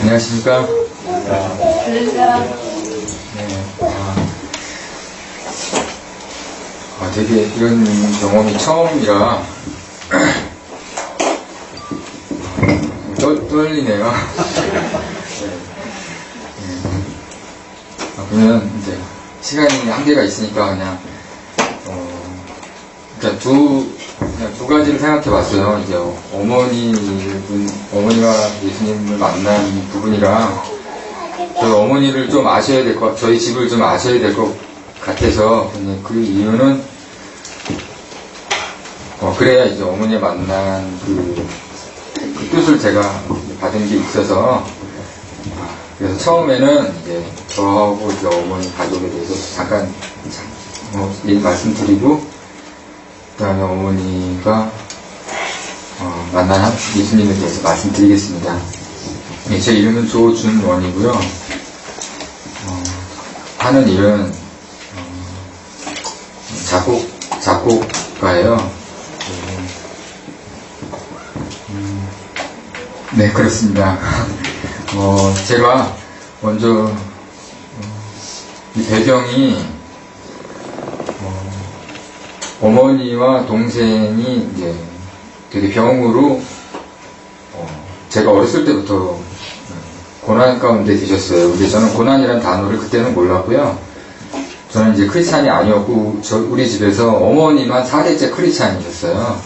안녕하십니까? 되게 이런 경험이 처음이라 떨리네요. 그러면 이제 시간이 한계가 있으니까 그냥 그러니까 두 가지를 생각해 봤어요. 이제 어머니가 예수님을 만난 부분이랑 저희 어머니를 좀 아셔야 될 것, 저희 집을 좀 아셔야 될 것 같아서 그 이유는 그래야 이제 어머니 만난 그 뜻을 제가 받은 게 있어서 그래서 처음에는 이제 저하고 이제 어머니 가족에 대해서 잠깐 말씀드리고 그 다음에 어머니가 만난 예수님에 대해서 말씀드리겠습니다. 네, 제 이름은 조준원이고요. 하는 일은 작곡가예요. 네, 그렇습니다. 제가 먼저 이 배경이 어머니와 동생이 이제 되게 병으로 제가 어렸을 때부터 고난 가운데 계셨어요. 근데 저는 고난이라는 단어를 그때는 몰랐고요. 저는 이제 크리스찬이 아니었고 우리 집에서 어머니만 4대째 크리스찬이셨어요.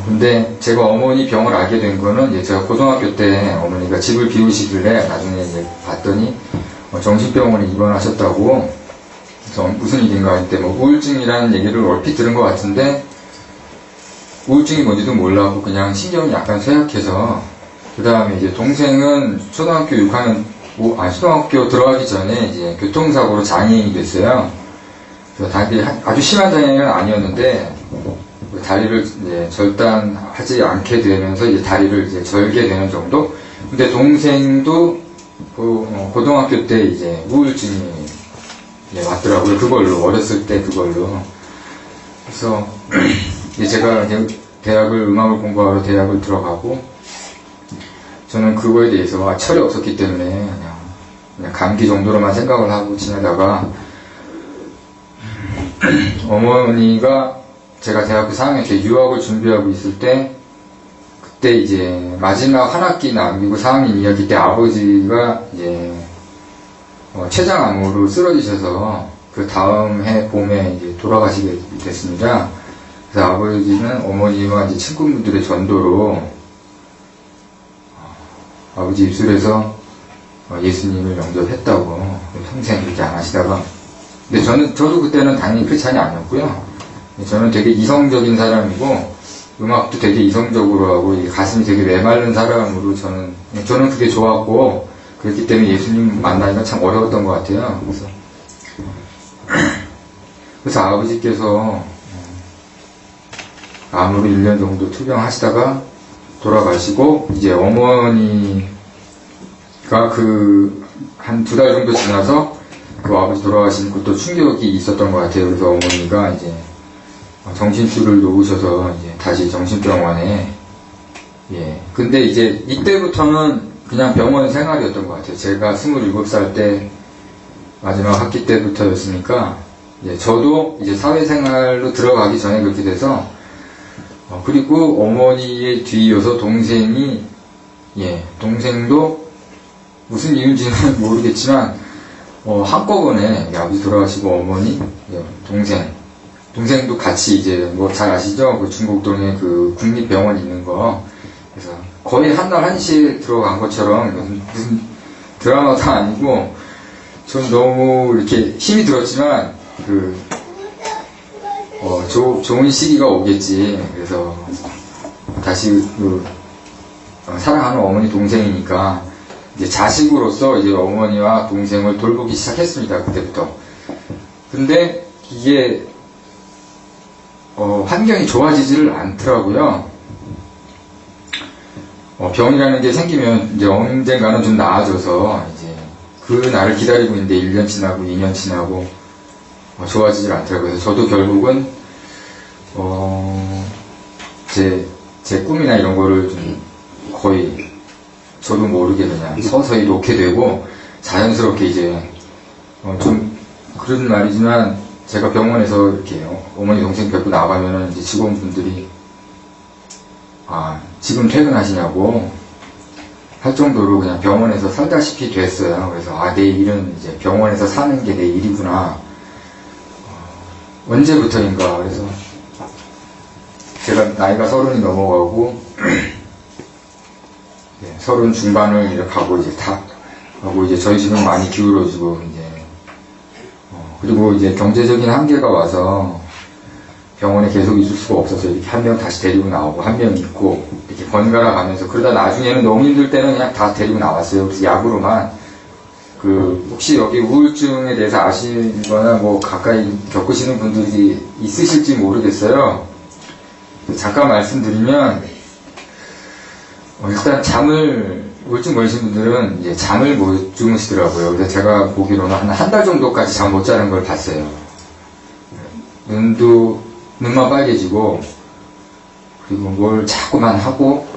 근데 제가 어머니 병을 알게 된 거는 이제 제가 고등학교 때 어머니가 집을 비우시길래 나중에 이제 봤더니 정신병원에 입원하셨다고. 그래서 무슨 일인가 할 때 우울증이라는 얘기를 얼핏 들은 것 같은데 우울증이 뭔지도 몰랐고 그냥 신경이 약간 쇠약해서 그 다음에 이제 동생은 초등학교 6학년 초등학교 들어가기 전에 이제 교통사고로 장애인이 됐어요. 그래서 아주 심한 장애인은 아니었는데 다리를 이제 절단하지 않게 되면서 이제 다리를 이제 절게 되는 정도. 근데 동생도 고등학교 때 이제 우울증이 왔더라고요. 그걸로 어렸을 때 그걸로. 그래서 이제 제가 대학을 음악을 공부하러 대학을 들어가고 저는 그거에 대해서 철이 없었기 때문에 그냥 감기 정도로만 생각을 하고 지내다가 어머니가 제가 대학교 4학년 때 유학을 준비하고 있을 때 그때 이제 마지막 한 학기 남기고 4학년 2학기 때 아버지가 이제 췌장암으로 쓰러지셔서 그 다음 해 봄에 이제 돌아가시게 됐습니다. 그래서 아버지는 어머니와 이제 친구분들의 전도로 아버지 입술에서 예수님을 영접했다고 평생 그렇게 안 하시다가 근데 저도 그때는 당연히 크리스찬이 아니었고요. 저는 되게 이성적인 사람이고 음악도 되게 이성적으로 하고 가슴이 되게 메마른 사람으로 저는 그게 좋았고 그렇기 때문에 예수님 만나기가 참 어려웠던 것 같아요. 그래서 아버지께서 암으로 1년 정도 투병하시다가 돌아가시고 이제 어머니가 한 2달 정도 지나서 그 아버지 돌아가신 것도 충격이 있었던 것 같아요. 그래서 어머니가 이제 정신줄을 놓으셔서 이제 다시 정신병원에 근데 이제 이때부터는 그냥 병원 생활이었던 것 같아요. 제가 27살 때 마지막 학기 때부터였으니까 저도 이제 사회생활로 들어가기 전에 그렇게 돼서 그리고 어머니의 뒤이어서 동생도 무슨 이유인지는 모르겠지만 한꺼번에 아버지 돌아가시고 어머니, 동생도 같이 이제 잘 아시죠? 그 중곡동에 그 국립병원 있는 거. 그래서 거의 한날 한시에 들어간 것처럼 무슨 드라마도 아니고 전 너무 이렇게 힘이 들었지만 좋은 시기가 오겠지. 그래서 다시 사랑하는 어머니 동생이니까 이제 자식으로서 이제 어머니와 동생을 돌보기 시작했습니다. 그때부터. 근데 이게 환경이 좋아지지를 않더라고요. 병이라는 게 생기면 이제 언젠가는 좀 나아져서 이제 그 날을 기다리고 있는데 1년 지나고 2년 지나고 좋아지질 않더라고요. 그래서 저도 결국은 제 꿈이나 이런 거를 좀 거의 저도 모르게 그냥 서서히 놓게 되고 자연스럽게 이제 좀 그런 말이지만 제가 병원에서 이렇게 어머니 동생 뵙고 나가면은 이제 직원분들이 지금 퇴근하시냐고 할 정도로 그냥 병원에서 살다시피 됐어요. 그래서 내 일은 이제 병원에서 사는 게 내 일이구나. 언제부터인가. 그래서 제가 나이가 30이 넘어가고 30 중반을 이렇게 가고 이제 하고 이제 저희 집은 많이 기울어지고 이제 그리고 이제 경제적인 한계가 와서 병원에 계속 있을 수가 없어서 이렇게 한 명 다시 데리고 나오고 한 명 있고 이렇게 번갈아 가면서 그러다 나중에는 너무 힘들 때는 그냥 다 데리고 나왔어요. 그래서 약으로만 혹시 여기 우울증에 대해서 아시거나 뭐 가까이 겪으시는 분들이 있으실지 모르겠어요. 잠깐 말씀드리면 일단 우울증 걸리신 분들은 이제 잠을 못 주무시더라고요. 그래서 제가 보기로는 한 달 정도까지 잠 못 자는 걸 봤어요. 눈만 빨개지고, 그리고 뭘 자꾸만 하고,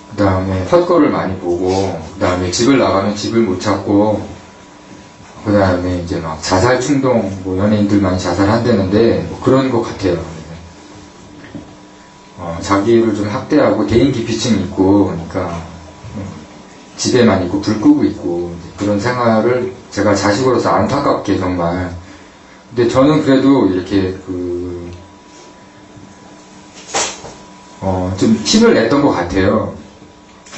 그 다음에 헛거를 많이 보고, 그 다음에 집을 나가면 집을 못 찾고, 그 다음에 이제 막 자살 충동, 뭐 연예인들 많이 자살한다는데, 뭐 그런 것 같아요. 자기를 좀 학대하고 대인 기피증이 있고, 그러니까, 집에만 있고 불 끄고 있고, 그런 생활을 제가 자식으로서 안타깝게 정말. 근데 저는 그래도 이렇게 좀 힘을 냈던 것 같아요.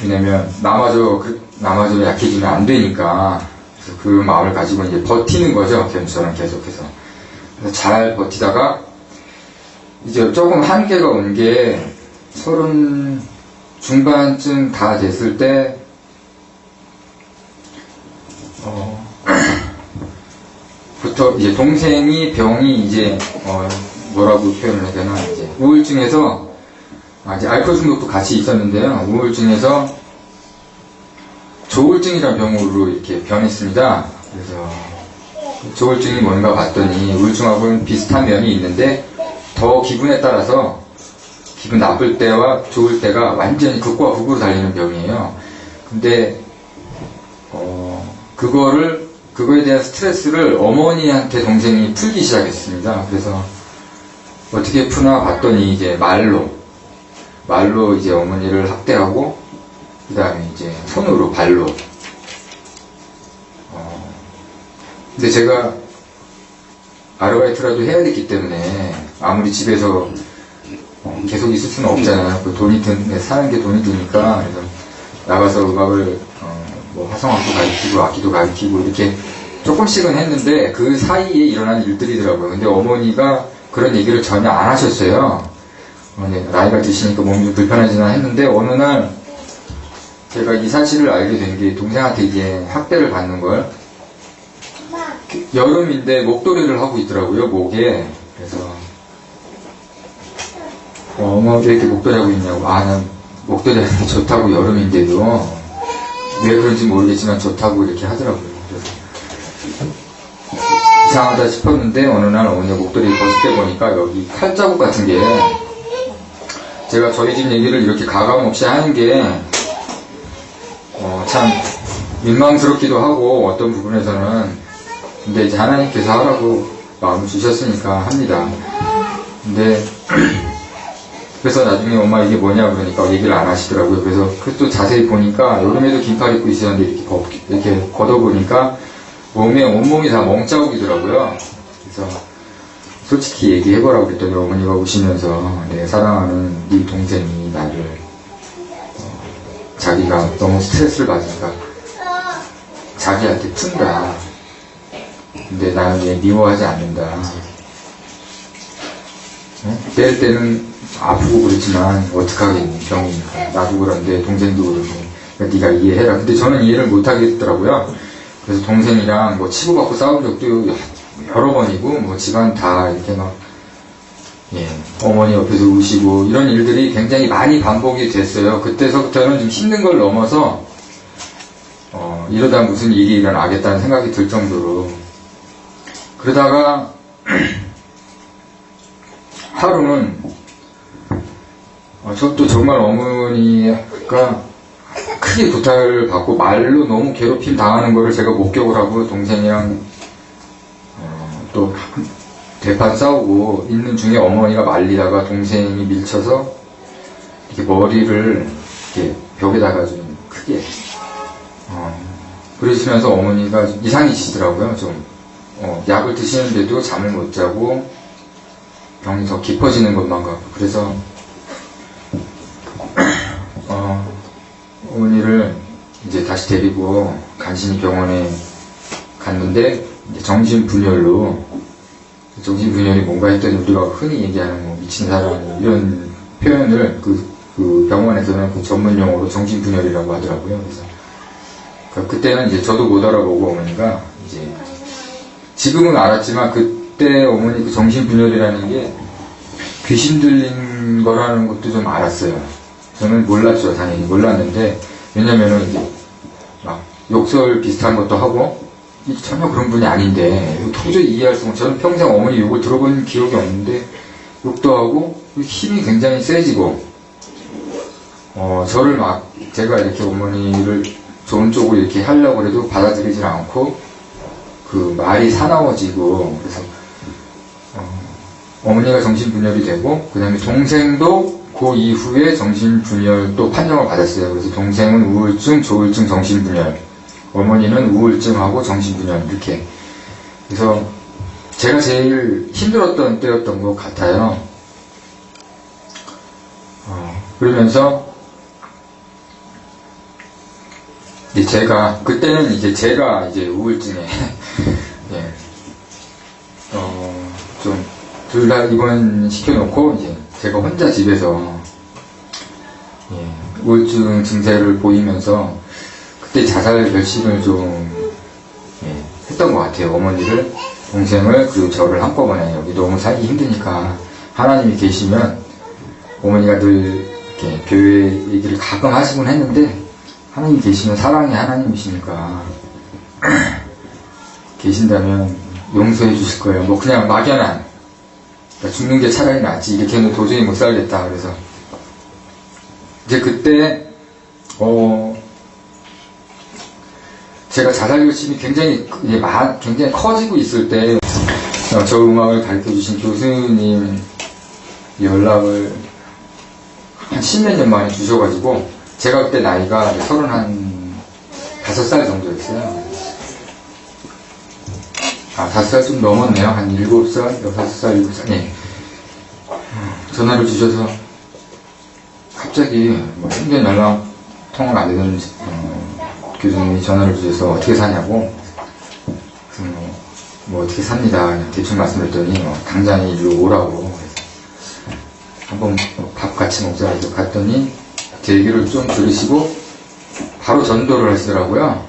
왜냐면, 나마저 약해지면 안 되니까, 그래서 그 마음을 가지고 이제 버티는 거죠. 저는 계속해서. 그래서 잘 버티다가, 이제 조금 한계가 온 게, 30 중반쯤 다 됐을 때, 부터 이제 동생이 병이 이제, 뭐라고 표현을 해야 되나, 이제 우울증에서, 이제 알코올 중독도 같이 있었는데요. 우울증에서 조울증이라는 병으로 이렇게 변했습니다. 그래서 조울증이 뭔가 봤더니 우울증하고는 비슷한 면이 있는데 더 기분에 따라서 기분 나쁠 때와 좋을 때가 완전히 극과 극으로 달리는 병이에요. 근데 그거에 대한 스트레스를 어머니한테 동생이 풀기 시작했습니다. 그래서 어떻게 푸나 봤더니 이제 말로 이제 어머니를 학대하고, 그 다음에 이제 손으로, 발로. 근데 제가 아르바이트라도 해야 됐기 때문에 아무리 집에서 계속 있을 수는 없잖아요. 사는 게 돈이 드니까. 그래서 나가서 음악을, 뭐 화성악도 가르치고 악기도 가르치고 이렇게 조금씩은 했는데 그 사이에 일어난 일들이더라고요. 근데 어머니가 그런 얘기를 전혀 안 하셨어요. 나이가 드시니까 몸이 좀 불편하지나 했는데 어느 날 제가 이 사실을 알게 된 게 동생한테 이제 학대를 받는 걸 여름인데 목도리를 하고 있더라고요, 목에. 그래서 어머 왜 이렇게 목도리 하고 있냐고. 난 목도리 하는 게 좋다고, 여름인데도. 왜 그런지 모르겠지만 좋다고 이렇게 하더라고요. 그래서 이상하다 싶었는데 어느 날 어머니가 목도리 벗을 때 보니까 여기 칼자국 같은 게, 제가 저희 집 얘기를 이렇게 가감 없이 하는 게, 참, 민망스럽기도 하고, 어떤 부분에서는. 근데 이제 하나님께서 하라고 마음을 주셨으니까 합니다. 근데, 그래서 나중에 엄마 이게 뭐냐 그러니까 얘기를 안 하시더라고요. 그래서 또 자세히 보니까, 여름에도 긴팔 입고 있었는데 이렇게 걷어보니까, 온몸이 다 멍자국이더라고요. 그래서, 솔직히 얘기해보라고 그랬더니 어머니가 우시면서 내 사랑하는 네 동생이 나를 자기가 너무 스트레스를 받으니까 자기한테 푼다. 근데 나는 얘 미워하지 않는다. 때릴 때는 아프고 그렇지만 어떡하겠니, 병이니까. 나도 그런데 동생도 그러고. 그러니까 네가 이해해라. 근데 저는 이해를 못하겠더라고요. 그래서 동생이랑 뭐 치고받고 싸운 적도 여러 번이고, 뭐 집안 다 이렇게 어머니 옆에서 우시고, 이런 일들이 굉장히 많이 반복이 됐어요. 그때서부터는 좀 힘든 걸 넘어서, 이러다 무슨 일이 일어나겠다는 생각이 들 정도로. 그러다가, 하루는, 저도 정말 어머니가 크게 부탁을 받고 말로 너무 괴롭힘 당하는 거를 제가 목격을 하고 동생이랑 또 대판 싸우고 있는 중에 어머니가 말리다가 동생이 밀쳐서 이렇게 머리를 이렇게 벽에다가 좀 크게 그러시면서 어머니가 좀 이상해지시더라고요. 좀 약을 드시는데도 잠을 못 자고 병이 더 깊어지는 것만 같고 그래서 어머니를 이제 다시 데리고 간신히 병원에 갔는데 이제 정신분열이 뭔가 했더니 우리가 흔히 얘기하는 뭐 미친 사람 이런 표현을 그 병원에서는 그 전문 용어로 정신분열이라고 하더라고요. 그래서 그때는 이제 저도 못 알아보고 어머니가 이제 지금은 알았지만 그때 어머니 그 정신분열이라는 게 귀신 들린 거라는 것도 좀 알았어요. 저는 몰랐죠. 당연히 몰랐는데 왜냐면은 이제 막 욕설 비슷한 것도 하고 전혀 그런 분이 아닌데 도저히 이해할 수 없고 저는 평생 어머니 욕을 들어본 기억이 없는데 욕도 하고 힘이 굉장히 세지고 저를 막 제가 이렇게 어머니를 좋은 쪽으로 이렇게 하려고 해도 받아들이질 않고 그 말이 사나워지고 그래서 어머니가 정신분열이 되고 그 다음에 동생도 그 이후에 정신분열 또 판정을 받았어요. 그래서 동생은 우울증, 조울증, 정신분열 어머니는 우울증하고 정신분열 이렇게 그래서 제가 제일 힘들었던 때였던 것 같아요. 그러면서 이제 그때는 이제 제가 우울증에 예, 좀 둘 다 입원시켜놓고 이제 제가 혼자 집에서 우울증 증세를 보이면서 그때 자살 결심을 좀 했던 것 같아요. 어머니를, 동생을, 그리고 저를 한꺼번에 여기 너무 살기 힘드니까 하나님이 계시면 어머니가 늘 이렇게 교회 얘기를 가끔 하시곤 했는데 하나님이 계시면 사랑의 하나님이시니까 계신다면 용서해 주실 거예요. 뭐 그냥 막연한 죽는 게 차라리 낫지 이렇게는 도저히 못 살겠다. 그래서 이제 그때 제가 자살 결심이 굉장히 커지고 있을 때 저 음악을 가르쳐 주신 교수님 연락을 한 10몇 년 만에 주셔가지고 제가 그때 나이가 35살 정도였어요. 5살 좀 넘었네요. 한 7살, 6살, 7살. 네. 전화를 주셔서 갑자기 생전 연락 통화가 안 되는 교수님이 전화를 주셔서 어떻게 사냐고 뭐 어떻게 삽니다. 그냥 대충 말씀드렸더니 당장 일로 오라고 그래서 한번 밥 같이 먹자 해서 갔더니 제 얘기를 좀 들으시고 바로 전도를 하시더라고요.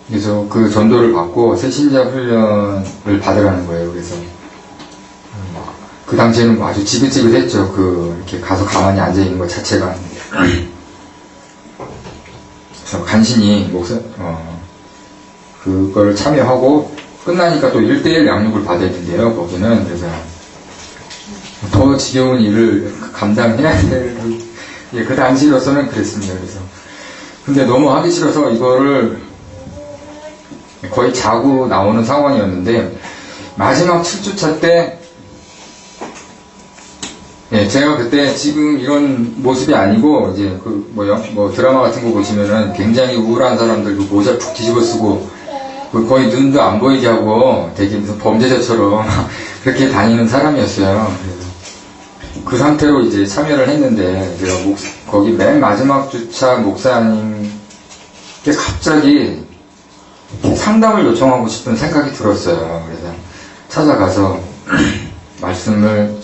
그래서 그 전도를 받고 새신자 훈련을 받으라는 거예요. 그래서 그 당시에는 아주 지긋지긋했죠. 이렇게 가서 가만히 앉아 있는 것 자체가. 그래서 간신히 그걸 참여하고 끝나니까 또 1대1 양육을 받아야 된대요. 거기는. 그래서 더 지겨운 일을 감당해야 될 그 당시로서는 그랬습니다. 그래서 근데 너무 하기 싫어서 이거를 거의 자고 나오는 상황이었는데 마지막 7주차 때 제가 그때 지금 이런 모습이 아니고 이제 드라마 같은 거 보시면은 굉장히 우울한 사람들 모자 푹 뒤집어 쓰고 거의 눈도 안 보이게 하고 되게 무슨 범죄자처럼 그렇게 다니는 사람이었어요. 그래서 그 상태로 이제 참여를 했는데 제가 거기 맨 마지막 주차 목사님께 갑자기 상담을 요청하고 싶은 생각이 들었어요. 그래서 찾아가서 말씀을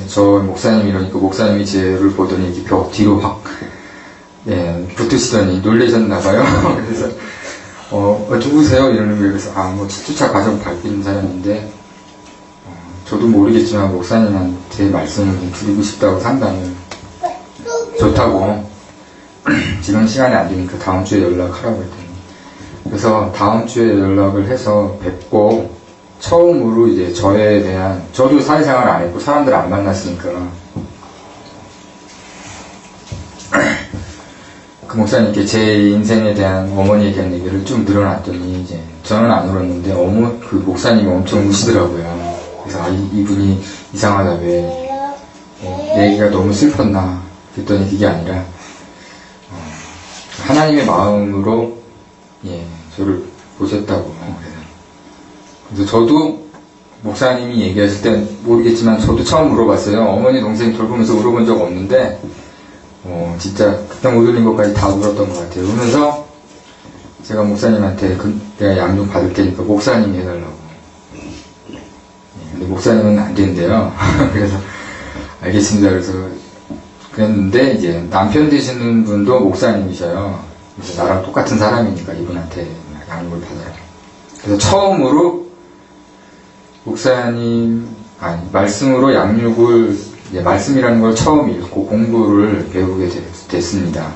저 목사님이 이러니까 목사님이 저를 보더니 이렇게 벽 뒤로 확 붙으시더니 놀라셨나봐요. 그래서 누구세요? 이러는 거예요. 그래서 뭐 7주차 과정 밟히는 사람인데 저도 모르겠지만 목사님한테 말씀을 좀 드리고 싶다고 상담을 좋다고 지금 시간이 안 되니까 다음 주에 연락하라고 했더니 그래서 다음 주에 연락을 해서 뵙고 처음으로 이제 저에 대한 저도 사회생활 안 했고 사람들 안 만났으니까 그 목사님께 제 인생에 대한 어머니에 대한 얘기를 쭉 늘어놨더니 이제 저는 안 울었는데 그 목사님이 엄청 우시더라고요. 그래서 이분이 이상하다 내 얘기가 너무 슬펐나 그랬더니 그게 아니라 하나님의 마음으로 저를 보셨다고. 그래서 저도 목사님이 얘기하실 땐 모르겠지만 저도 처음 물어봤어요. 어머니 동생 돌보면서 울어본 적 없는데 진짜 그때 못 울린 것까지 다 울었던 것 같아요. 그러면서 제가 목사님한테 내가 양육 받을 테니까 목사님이 해달라고. 근데 목사님은 안 된대요. 그래서 알겠습니다. 그래서 그랬는데 이제 남편 되시는 분도 목사님이셔요. 그래서 나랑 똑같은 사람이니까 이분한테 양육을 받아라. 그래서 처음으로 말씀으로 양육을 말씀이라는 걸 처음 읽고 공부를 배우게 됐습니다.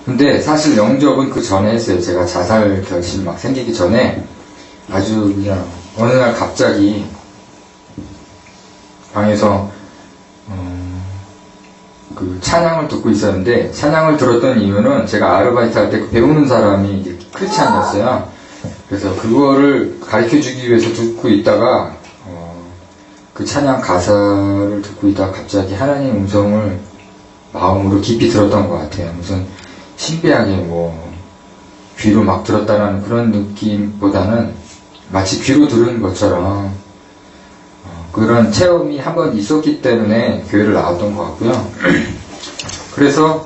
근데 사실 영접은 그 전에 했어요. 제가 자살 결심 막 생기기 전에 아주 그냥 어느 날 갑자기 방에서 그 찬양을 듣고 있었는데 찬양을 들었던 이유는 제가 아르바이트 할 때 배우는 사람이 이제 크리스찬이었어요. 그래서 그거를 가르쳐 주기 위해서 듣고 있다가 그 찬양 가사를 듣고 있다가 갑자기 하나님 음성을 마음으로 깊이 들었던 것 같아요. 무슨 신비하게 귀로 막 들었다는 그런 느낌보다는 마치 귀로 들은 것처럼 그런 체험이 한번 있었기 때문에 교회를 나왔던 것 같고요. 그래서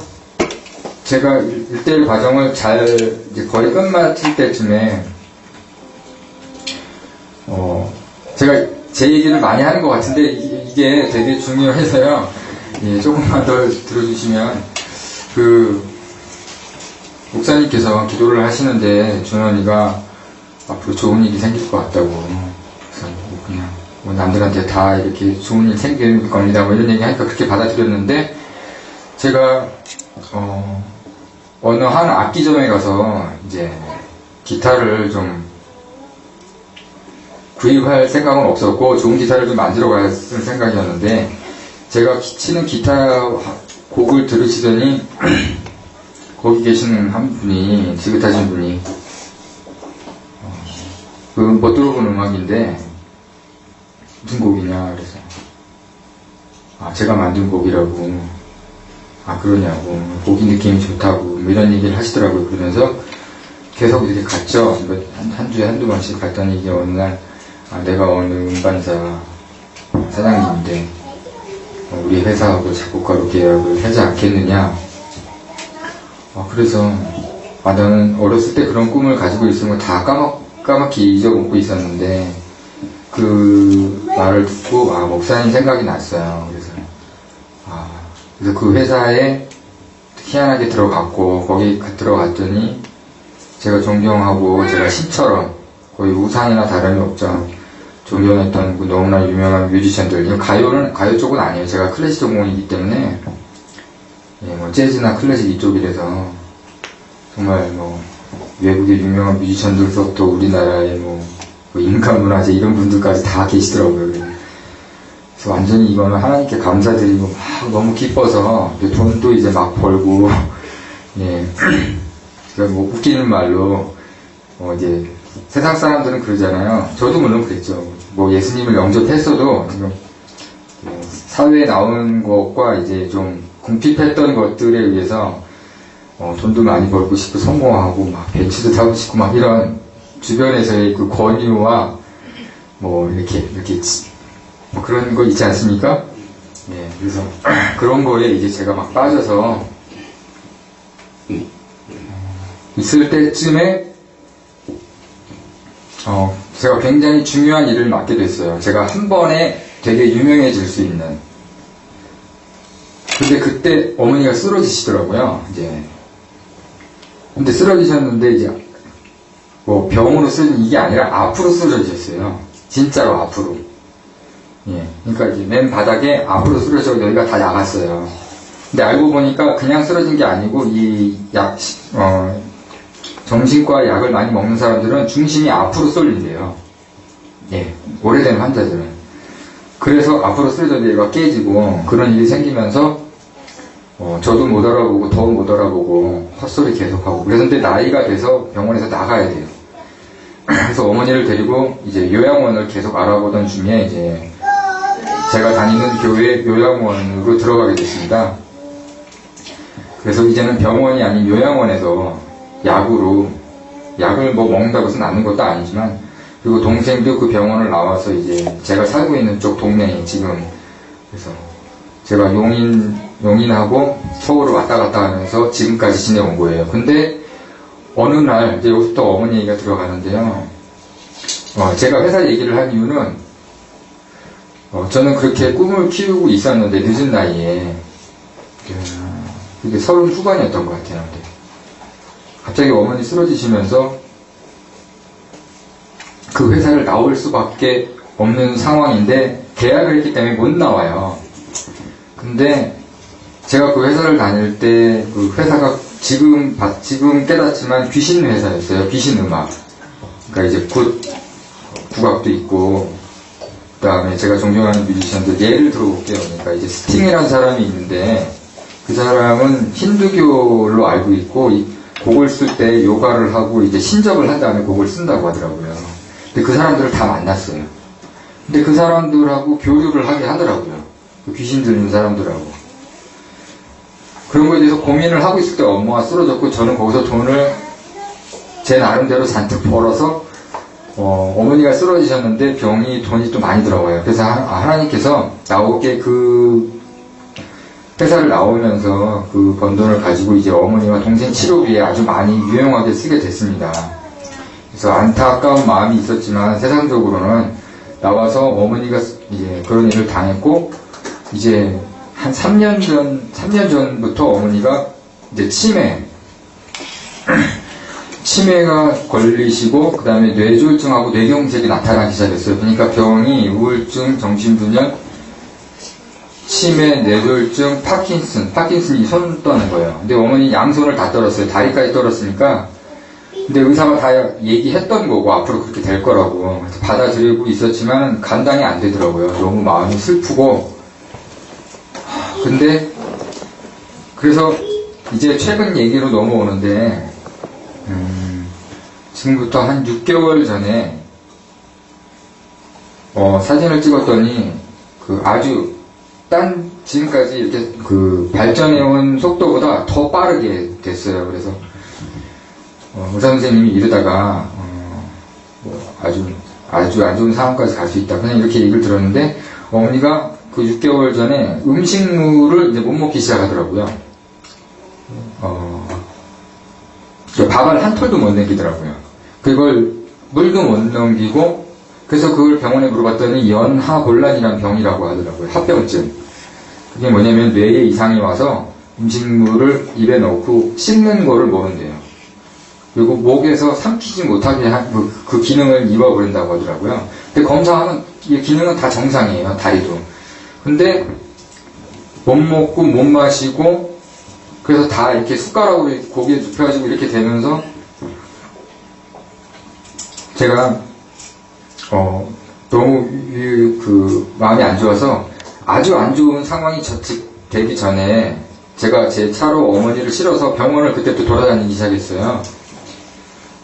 제가 1대1 과정을 이제 거의 끝마칠 때쯤에 제가 제 얘기를 많이 하는 것 같은데 이게 되게 중요해서요. 조금만 더 들어주시면 목사님께서 기도를 하시는데 준원이가 앞으로 좋은 일이 생길 것 같다고. 그래서 그냥 남들한테 다 이렇게 좋은 일 생길 겁니다. 이런 얘기 하니까 그렇게 받아들였는데 제가 어느 한 악기점에 가서 이제 기타를 좀 구입할 생각은 없었고 좋은 기타를 좀 만들어 갔을 생각이었는데 제가 치는 기타 곡을 들으시더니 거기 계시는 한 분이 지긋하신 분이 못 들어본 음악인데 무슨 곡이냐 그래서 제가 만든 곡이라고. 그러냐고. 곡이 느낌이 좋다고 이런 얘기를 하시더라고요. 그러면서 계속 이렇게 갔죠. 한 주에 한두 번씩 갔더니 이게 어느 날 내가 어느 음반사 사장님인데 우리 회사하고 작곡가로 계약을 하지 않겠느냐. 그래서 나는 어렸을 때 그런 꿈을 가지고 있으면 다 까맣게 잊어먹고 있었는데 그 말을 듣고 목사님 생각이 났어요. 그래서 그 회사에 희한하게 들어갔고 거기 들어갔더니 제가 존경하고 제가 신처럼 거의 우상이나 다름이 없죠. 존경했던 너무나 유명한 뮤지션들. 가요 쪽은 아니에요. 제가 클래식 전공이기 때문에 재즈나 클래식 이쪽이라서 정말 외국의 유명한 뮤지션들부터 우리나라의 인간문화재 이런 분들까지 다 계시더라고요. 그래서 완전히 이거는 하나님께 감사드리고 너무 기뻐서 돈도 이제 막 벌고 그러니까 웃기는 말로 이제 세상 사람들은 그러잖아요. 저도 물론 그랬죠. 예수님을 영접했어도 지금 사회에 나오는 것과 이제 좀 궁핍했던 것들에 의해서 돈도 많이 벌고 싶고 성공하고 막 벤츠도 타고 싶고 막 이런 주변에서의 그 권유와 이렇게 그런 거 있지 않습니까? 그래서 그런 거에 이제 제가 막 빠져서 있을 때쯤에 제가 굉장히 중요한 일을 맡게 됐어요. 제가 한 번에 되게 유명해질 수 있는. 근데 그때 어머니가 쓰러지시더라고요. 근데 쓰러지셨는데 이제 병으로 쓰러진 이게 아니라 앞으로 쓰러지셨어요. 진짜로 앞으로. 그러니까 이제 맨 바닥에 앞으로 쓰러져 여기가 다 나갔어요. 근데 알고 보니까 그냥 쓰러진 게 아니고 정신과 약을 많이 먹는 사람들은 중심이 앞으로 쏠린대요. 오래된 환자들은. 그래서 앞으로 쓰러져 얘가 깨지고 그런 일이 생기면서 저도 못 알아보고 더 못 알아보고 헛소리 계속하고 그랬는데 나이가 돼서 병원에서 나가야 돼요. 그래서 어머니를 데리고 이제 요양원을 계속 알아보던 중에 이제 제가 다니는 교회 요양원으로 들어가게 됐습니다. 그래서 이제는 병원이 아닌 요양원에서 약을 뭐 먹는다고 해서 낫는 것도 아니지만, 그리고 동생도 그 병원을 나와서 이제 제가 살고 있는 쪽 동네에 지금, 그래서 제가 용인하고 서울을 왔다 갔다 하면서 지금까지 지내온 거예요. 근데 어느 날 이제 여기서부터 어머니 얘기가 들어가는데요. 제가 회사 얘기를 한 이유는 저는 그렇게 꿈을 키우고 있었는데 늦은 나이에 그게 30 후반이었던 것 같아요. 근데 갑자기 어머니 쓰러지시면서 그 회사를 나올 수밖에 없는 상황인데 계약을 했기 때문에 못 나와요. 근데 제가 그 회사를 다닐 때 그 회사가 지금 깨닫지만 귀신 회사였어요. 귀신 음악. 그러니까 이제 국악도 있고, 그 다음에 제가 존경하는 뮤지션들 예를 들어볼게요. 그러니까 이제 스팅이라는 사람이 있는데 그 사람은 힌두교로 알고 있고 곡을 쓸 때 요가를 하고 이제 신접을 한 다음에 곡을 쓴다고 하더라고요. 근데 그 사람들을 다 만났어요. 근데 그 사람들하고 교류를 하게 하더라고요. 그 귀신 들리는 사람들하고. 그런 거에 대해서 고민을 하고 있을 때 엄마가 쓰러졌고, 저는 거기서 돈을 제 나름대로 잔뜩 벌어서 어머니가 쓰러지셨는데 돈이 또 많이 들어가요. 그래서 하나님께서 나오게 그 회사를 나오면서 그 번 돈을 가지고 이제 어머니와 동생 치료비에 아주 많이 유용하게 쓰게 됐습니다. 그래서 안타까운 마음이 있었지만 세상적으로는 나와서 어머니가 이제 그런 일을 당했고, 이제 한 3년 전부터 어머니가 이제 치매가 걸리시고, 그 다음에 뇌졸중하고 뇌경색이 나타나기 시작했어요. 그러니까 병이 우울증, 정신분열, 치매, 뇌졸중, 파킨슨이 손 떠는 거예요. 근데 어머니 양손을 다 떨었어요. 다리까지 떨었으니까. 근데 의사가 다 얘기했던 거고 앞으로 그렇게 될 거라고. 그래서 받아들이고 있었지만 감당이 안 되더라고요. 너무 마음이 슬프고. 근데 그래서 이제 최근 얘기로 넘어오는데, 지금부터 한 6개월 전에 사진을 찍었더니 아주 지금까지 이렇게 발전해온 속도보다 더 빠르게 됐어요. 그래서 의사 선생님이 이러다가 아주 안 좋은 상황까지 갈 수 있다, 그냥 이렇게 얘기를 들었는데, 어머니가 그 6개월 전에 음식물을 이제 못 먹기 시작하더라고요. 밥을 한 톨도 못 남기더라고요. 그걸 물도 못 넘기고, 그래서 그걸 병원에 물어봤더니 연하곤란이라는 병이라고 하더라고요. 합병증. 그게 뭐냐면 뇌에 이상이 와서 음식물을 입에 넣고 씹는 거를 모른대요. 그리고 목에서 삼키지 못하게 한 그 기능을 잃어버린다고 하더라고요. 근데 검사하면 이 기능은 다 정상이에요. 다리도. 근데 못 먹고 못 마시고, 그래서 다 이렇게 숟가락으로 고기에 눕혀가지고 이렇게 되면서 제가 너무 마음이 안 좋아서, 아주 안 좋은 상황이 되기 전에 제가 제 차로 어머니를 실어서 병원을 그때 또 돌아다니기 시작했어요.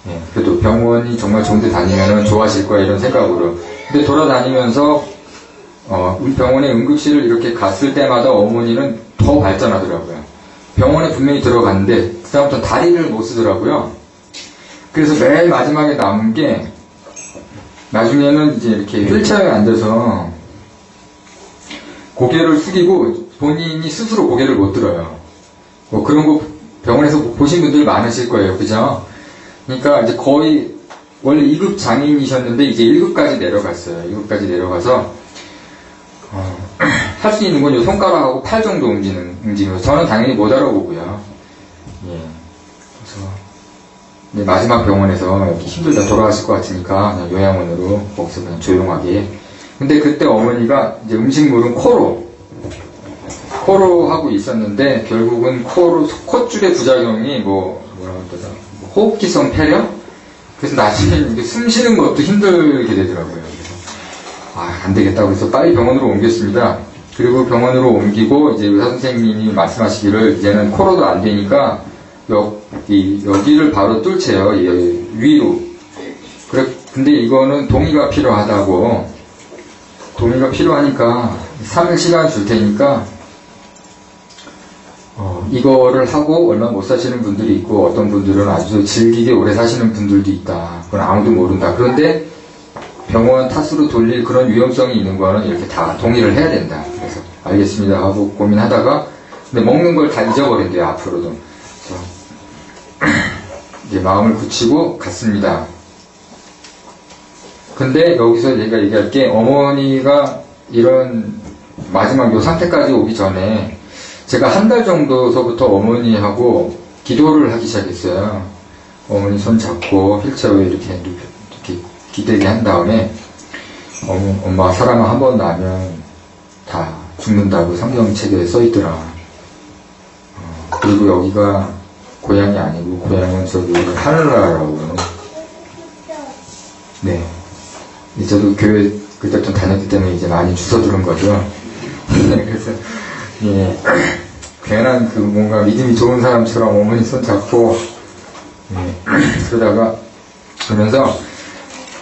예, 그래도 병원이 정말 좋은 데 다니면 좋아질 거야 이런 생각으로. 근데 돌아다니면서 우리 병원의 응급실을 이렇게 갔을 때마다 어머니는 더 발전하더라고요. 병원에 분명히 들어갔는데 그다음부터 다리를 못 쓰더라고요. 그래서 맨 마지막에 남은 게, 나중에는 이제 이렇게 휠체어에 앉아서 고개를 숙이고 본인이 스스로 고개를 못 들어요. 그런 거 병원에서 보신 분들 많으실 거예요. 그죠? 그러니까 이제 거의 원래 2급 장애인이셨는데 이제 1급까지 내려갔어요. 1급까지 내려가서 할 수 있는 건 손가락하고 팔 정도 움직이면서, 저는 당연히 못 알아보고요. 예. 그래서 이제 마지막 병원에서 이렇게 힘들다 돌아가실 것 같으니까 그냥 요양원으로 거기서 그냥 조용하게. 근데 그때 어머니가 이제 음식물은 코로 하고 있었는데, 결국은 콧줄의 부작용이 호흡기성 폐렴? 그래서 나중에 숨 쉬는 것도 힘들게 되더라고요. 그래서 안 되겠다고 해서 빨리 병원으로 옮겼습니다. 그리고 병원으로 옮기고 이제 의사 선생님이 말씀하시기를 이제는 코로도 안 되니까 여기를 바로 뚫채요. 위로. 근데 이거는 동의가 필요하다고. 동의가 필요하니까 3일 시간 줄 테니까 이거를 하고 얼마 못 사시는 분들이 있고 어떤 분들은 아주 질기게 오래 사시는 분들도 있다. 그건 아무도 모른다. 그런데 병원 탓으로 돌릴 그런 위험성이 있는 거는 이렇게 다 동의를 해야 된다. 그래서 알겠습니다 하고 고민하다가 근데 먹는 걸 다 잊어버린대요. 앞으로도. 그래서 이제 마음을 굳히고 갔습니다. 근데 여기서 제가 얘기할 게 어머니가 이런 마지막 요 상태까지 오기 전에 제가 한 달 정도서부터 어머니하고 기도를 하기 시작했어요. 어머니 손 잡고 휠체어에 이렇게 기대게 한 다음에 엄마 사람 한 번 나면 다 죽는다고 성경책에 써있더라. 그리고 여기가 고향이 아니고 고향은 저기 하늘나라라고. 네. 저도 교회 그때부터 다녔기 때문에 이제 많이 주워들은 거죠. 그래서 예, 괜한 그 뭔가 믿음이 좋은 사람처럼 어머니 손 잡고 예, 그러다가 그러면서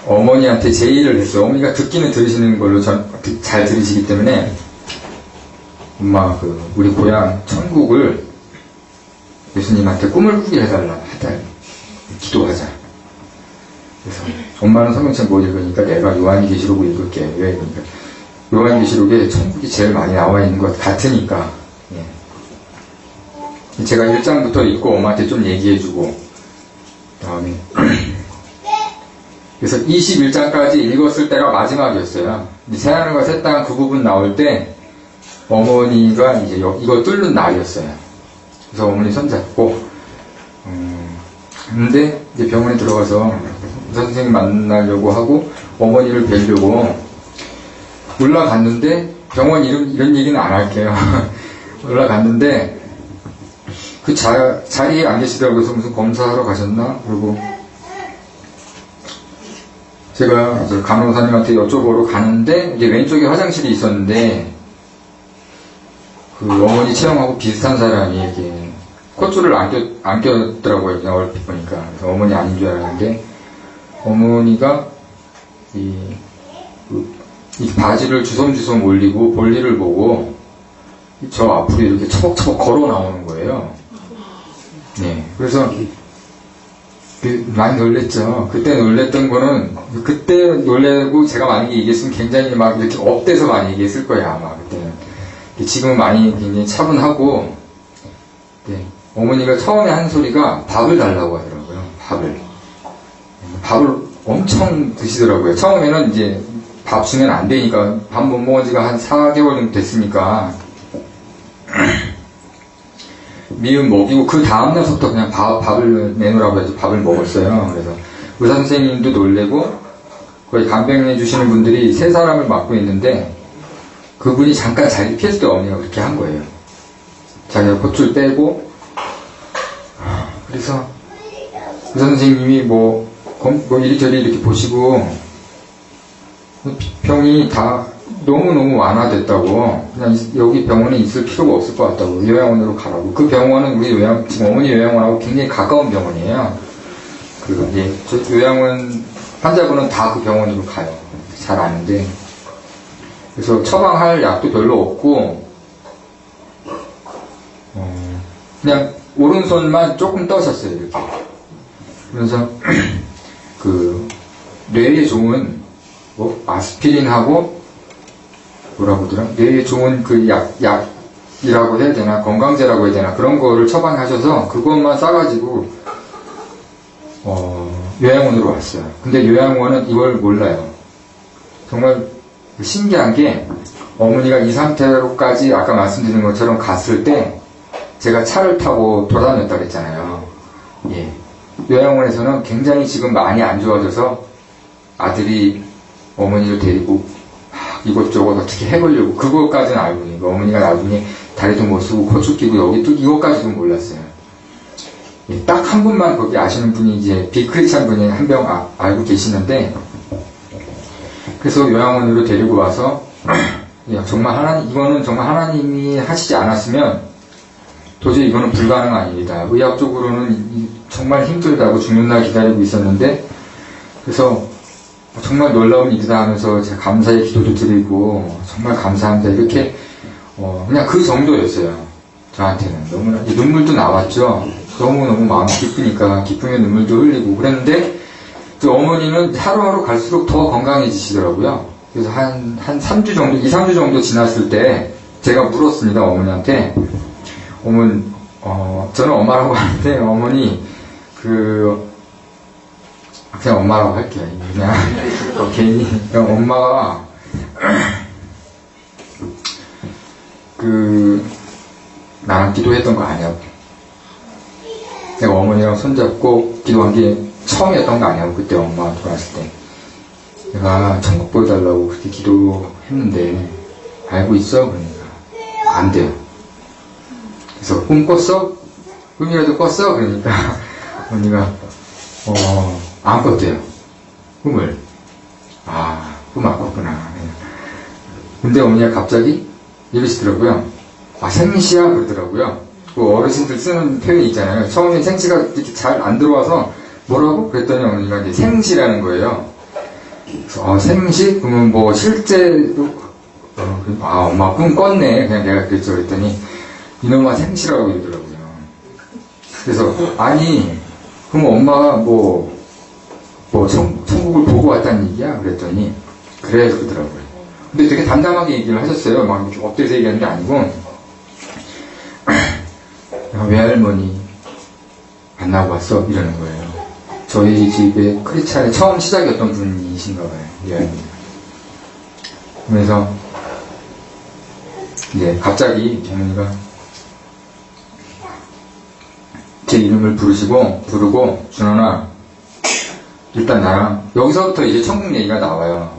어머니한테 제의를 했어요. 어머니가 듣기는 들으시는 걸로 잘 들으시기 때문에 엄마 우리 고향 천국을 예수님한테 꿈을 꾸게 해달라. 기도하자. 그래서 엄마는 성경책 못 읽으니까 내가 요한계시록을 읽을게. 왜? 그러니까 요한계시록에 천국이 제일 많이 나와 있는 것 같으니까. 예. 제가 1장부터 읽고 엄마한테 좀 얘기해주고 다음에 그래서 21장까지 읽었을 때가 마지막이었어요. 새하늘과 새 땅 그 부분 나올 때 어머니가 이제 이거 뚫는 날이었어요. 그래서 어머니 손잡고 근데 이제 병원에 들어가서 의사 선생님 만나려고 하고 어머니를 뵈려고 올라갔는데 병원 이런 얘기는 안 할게요. 올라갔는데 그 자리에 안 계시더라고요. 그래서 무슨 검사하러 가셨나? 그리고 제가 이제 간호사님한테 여쭤보러 가는데 이제 왼쪽에 화장실이 있었는데 그 어머니 체형하고 비슷한 사람이 이렇게 콧줄을 안 꼈더라고요. 그냥 얼핏 보니까. 그래서 어머니 아닌 줄 알았는데 어머니가 이 바지를 주섬주섬 올리고 볼일을 보고 저 앞으로 이렇게 처벅처벅 걸어 나오는 거예요. 네. 그래서 많이 놀랬죠. 그때 놀랬던 거는 그때 놀래고 제가 많이 얘기했으면 굉장히 막 이렇게 업돼서 많이 얘기했을 거예요. 아마 그때는. 지금은 많이 굉장히 차분하고 네. 어머니가 처음에 한 소리가 밥을 달라고 하더라고요. 밥을 엄청 드시더라고요. 처음에는 이제 밥 주면 안 되니까 밥 못 먹은 지가 한 4개월 정도 됐으니까 미음 먹이고 그 다음날부터 그냥 밥을 내놓으라고 해서 밥을 먹었어요. 그래서 의사 선생님도 놀래고 거의 간병해 주시는 분들이 3사람을 맡고 있는데 그분이 잠깐 자리 피했을 때 어머니가 그렇게 한 거예요. 자기가 콧줄 빼고 그래서 의사 선생님이 뭐 이리저리 이렇게 보시고 병이 다 너무너무 완화됐다고 그냥 여기 병원에 있을 필요가 없을 것 같다고 요양원으로 가라고. 그 병원은 우리 지금 어머니 요양원하고 굉장히 가까운 병원이에요. 저 요양원 환자분은 다 그 병원으로 가요. 잘 아는데. 그래서 처방할 약도 별로 없고 그냥 오른손만 조금 떠셨어요. 이렇게. 그래서 뇌에 좋은 아스피린하고 뭐라고 하더라? 뇌에 좋은 약이라고 해야 되나? 건강제라고 해야 되나? 그런 거를 처방하셔서 그것만 싸가지고 요양원으로 왔어요. 근데 요양원은 이걸 몰라요. 정말 신기한 게 어머니가 이 상태로까지 아까 말씀드린 것처럼 갔을 때 제가 차를 타고 돌아다녔다 그랬잖아요. 예. 요양원에서는 굉장히 지금 많이 안 좋아져서 아들이 어머니를 데리고 이것저것 어떻게 해보려고 그것까지는 알고 있는 거예요. 어머니가 나중에 다리도 못 쓰고 콧줄 끼고 여기 또 이것까지도 몰랐어요. 예, 딱 한 분만 거기 아시는 분이 이제 비크리스찬 분이 한 명 알고 계시는데 그래서 요양원으로 데리고 와서 정말 이거는 정말 하나님이 하시지 않았으면 도저히 이거는 불가능한 일이다. 의학적으로는 정말 힘들다고 죽는 날 기다리고 있었는데, 그래서 정말 놀라운 일이다 하면서 제가 감사의 기도도 드리고, 정말 감사합니다. 이렇게, 그냥 그 정도였어요. 저한테는. 너무나, 눈물도 나왔죠. 너무너무 마음이 기쁘니까, 기쁨의 눈물도 흘리고 그랬는데, 어머니는 하루하루 갈수록 더 건강해지시더라고요. 그래서 한 3주 정도, 2, 3주 정도 지났을 때, 제가 물었습니다, 어머니한테. 저는 엄마라고 하는데, 어머니, 그냥 엄마라고 할게요. 그냥, 괜히, 엄마가, 나랑 기도했던 거 아니야. 내가 어머니랑 손잡고 기도한 게 처음이었던 거 아니야. 그때 엄마가 돌아왔을 때. 내가 천국 보여달라고 그렇게 기도했는데, 알고 있어? 그러니까, 안 돼요. 그래서 꿈 꿨어? 꿈이라도 꿨어? 그러니까 언니가 안 꿨대요. 꿈을. 꿈 안 꿨구나. 근데 어머니가 갑자기 이러시더라고요. 생시야 그러더라고요. 그 어르신들 쓰는 표현이 있잖아요. 처음엔 생시가 이렇게 잘 안 들어와서 뭐라고? 그랬더니 어머니가 이제 생시라는 거예요. 그래서 생시? 그러면 뭐 실제로 엄마 꿈 꿨네. 그냥 내가 그랬죠. 그랬더니 이놈아 생시라고 이러더라고요. 그래서 그럼 엄마가 천국을 보고 왔다는 얘기야? 그랬더니 그래 그러더라고요. 근데 되게 담담하게 얘기를 하셨어요. 막 엎드려서 얘기하는 게 아니고 외할머니 만나고 왔어? 이러는 거예요. 저희 집에 크리스찬의 처음 시작이었던 분이신가 봐요. 외할머니. 그래서 이제 갑자기 어머니가 제 이름을 부르고 준원아 일단 나랑 여기서부터 이제 천국 얘기가 나와요.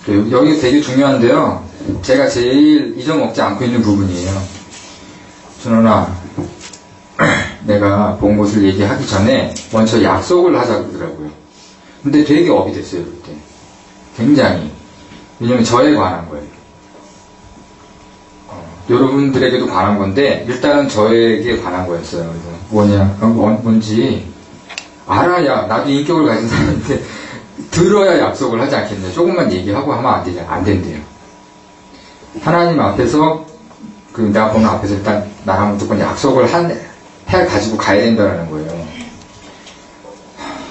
여기 되게 중요한데요. 제가 제일 잊어먹지 않고 있는 부분이에요. 준원아 내가 본 곳을 얘기하기 전에 먼저 약속을 하자 그러더라고요. 근데 되게 업이 됐어요 그때. 굉장히. 왜냐면 저에 관한 거예요. 여러분들에게도 관한 건데 일단은 저에게 관한 거였어요. 그래서 뭔지 알아야 나도 인격을 가진 사람인데 들어야 약속을 하지 않겠냐. 조금만 얘기하고 하면 안 된대요. 하나님 앞에서 내가 보는 앞에서 일단 나랑 무조건 약속을 해 가지고 가야 된다는 거예요.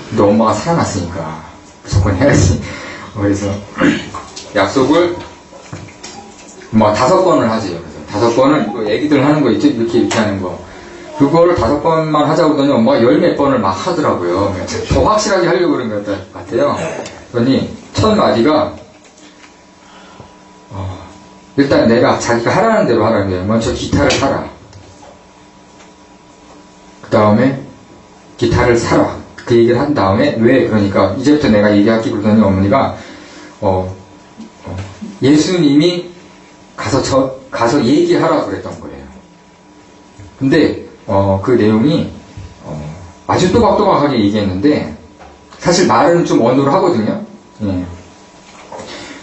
근데 엄마가 살아났으니까 무조건 해야지. 그래서 약속을 5번을 하지요. 그래서 5번을 애기들 하는 거 있죠? 이렇게 하는 거. 그거를 5번만 하자고 그러더니 엄마가 10몇 번을 막 하더라고요. 더 확실하게 하려고 그런 것 같아요. 그러니 첫 마디가 일단 자기가 하라는 대로 하라는 거예요. 먼저 기타를 사라. 그 다음에 기타를 사라. 그 얘기를 한 다음에 왜? 그러니까 이제부터 내가 얘기할게 그러더니 어머니가 예수님이 가서 얘기하라 그랬던 거예요. 근데 그 내용이 아주 또박또박하게 얘기했는데 사실 말은 좀 언어로 하거든요. 예.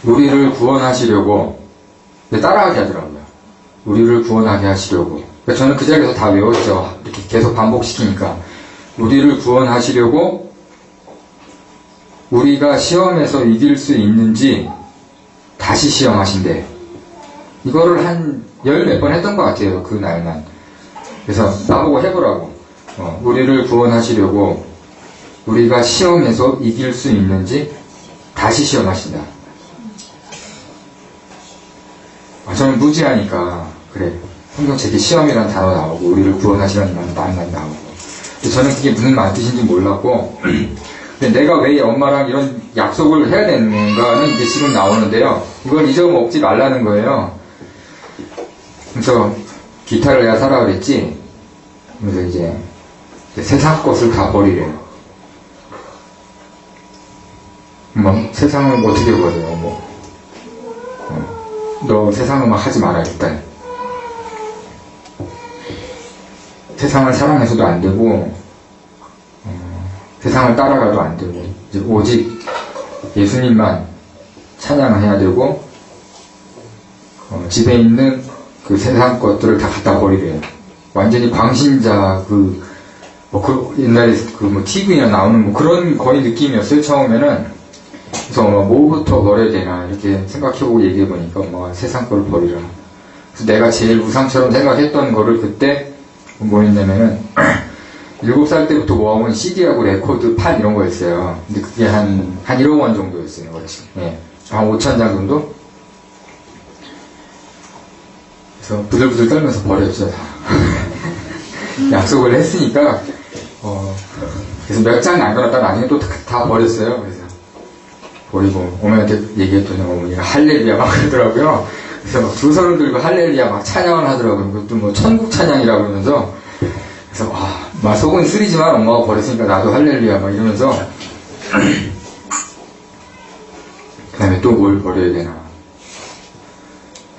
우리를 구원하시려고 따라하게 하더라고요. 우리를 구원하게 하시려고. 그러니까 저는 그 자리에서 다 외웠죠. 이렇게 계속 반복시키니까 우리를 구원하시려고 우리가 시험에서 이길 수 있는지 다시 시험하신대. 이거를 한 10몇 번 했던 것 같아요. 그 날만. 그래서 나보고 해보라고. 우리를 구원하시려고 우리가 시험에서 이길 수 있는지 다시 시험하신다. 저는 무지하니까 그래. 성경책에 시험이라는 단어 나오고 우리를 구원하시라는 말만 나오고. 저는 그게 무슨 뜻인지 몰랐고 근데 내가 왜 엄마랑 이런 약속을 해야 되는가는 이제 지금 나오는데요. 이걸 잊어먹지 말라는 거예요. 그래서 기타를 내가 사라 그랬지. 그래서 이제 세상 것을 다 버리래요. 세상을 어떻게 버려요? 너 세상을 막 하지 마라 일단. 세상을 사랑해서도 안 되고 세상을 따라가도 안 되고 이제 오직 예수님만 찬양해야 되고 집에 있는 그 세상 것들을 다 갖다 버리래요. 완전히 광신자, 옛날에 TV나 나오는 그런 거의 느낌이었어요, 처음에는. 그래서 뭐부터 버려야 되나, 이렇게 생각해보고 얘기해보니까 엄마가 세상 거를 버리라. 그래서 내가 제일 우상처럼 생각했던 거를 그때 뭐 했냐면은, 7살 때부터 모아온 CD하고 레코드 판 이런 거였어요. 근데 그게 한 1억 원 정도였어요, 예. 한 5천 장 정도? 그래서 부들부들 떨면서 버렸죠. 약속을 했으니까, 그래서 몇 장 남겨놨다 나중에 또 다 버렸어요. 그래서 버리고 어머니한테 얘기했더니 어머니가 할렐루야 막 그러더라고요. 그래서 막 두 손을 들고 할렐루야 막 찬양을 하더라고요. 그것도 뭐 천국 찬양이라고 그러면서. 그래서 막 속은 쓰리지만 엄마가 버렸으니까 나도 할렐루야 막 이러면서. 그 다음에 또 뭘 버려야 되나.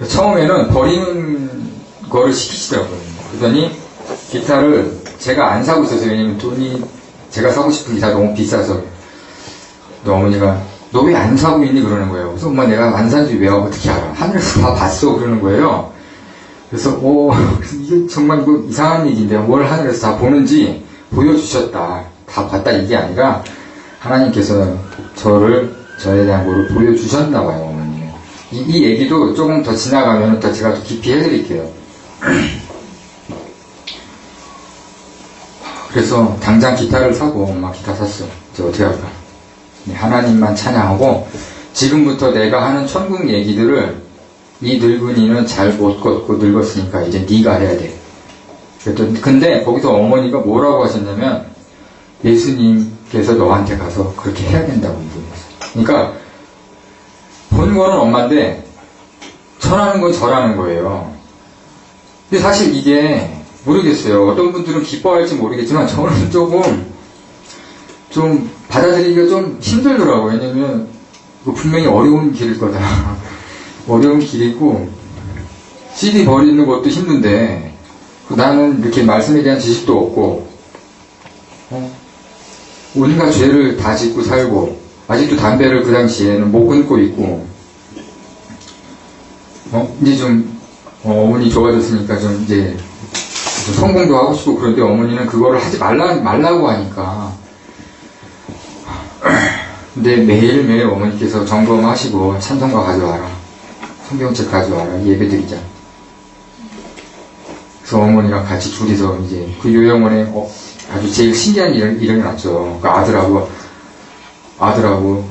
처음에는 버리는 거를 시키시더라고요. 그러더니 기타를 제가 안 사고 있었어요. 왜냐면 돈이 제가 사고 싶은 기타 너무 비싸서. 너 어머니가 너 왜 안 사고 있니? 그러는 거예요. 그래서 엄마 내가 안 산지 왜 어떻게 알아? 하늘에서 다 봤어. 그러는 거예요. 그래서 이게 정말 이상한 얘기인데 뭘 하늘에서 다 보는지 보여주셨다. 다 봤다 이게 아니라 하나님께서 저에 대한 거를 보여주셨나 봐요. 어머니는. 이 얘기도 조금 더 지나가면 더 제가 더 깊이 해드릴게요. 그래서 당장 기타를 사고 엄마 기타 샀어. 이제 어떻게 할까? 하나님만 찬양하고 지금부터 내가 하는 천국 얘기들을 이 늙은이는 잘 못 걷고 늙었으니까 이제 네가 해야 돼. 그랬더니 근데 거기서 어머니가 뭐라고 하셨냐면 예수님께서 너한테 가서 그렇게 해야 된다고 얘기했어요. 그러니까 본 거는 엄마인데 전하는 건 저라는 거예요. 근데 사실 이게 모르겠어요. 어떤 분들은 기뻐할지 모르겠지만 저는 좀 받아들이기가 좀 힘들더라고요. 왜냐면 분명히 어려운 길일 거다. 어려운 길이고 CD 버리는 것도 힘든데 나는 이렇게 말씀에 대한 지식도 없고 온갖 죄를 다 짓고 살고 아직도 담배를 그 당시에는 못 끊고 있고 이제 좀 어머니 좋아졌으니까 좀 이제 좀 성공도 하고 싶고 그런데 어머니는 그거를 하지 말라고 하니까 근데 매일매일 어머니께서 점검하시고 찬송가 가져와라 성경책 가져와라 예배드리자. 그래서 어머니랑 같이 둘이서 이제 그 요양원에 아주 제일 신기한 일이 났죠. 그 아들하고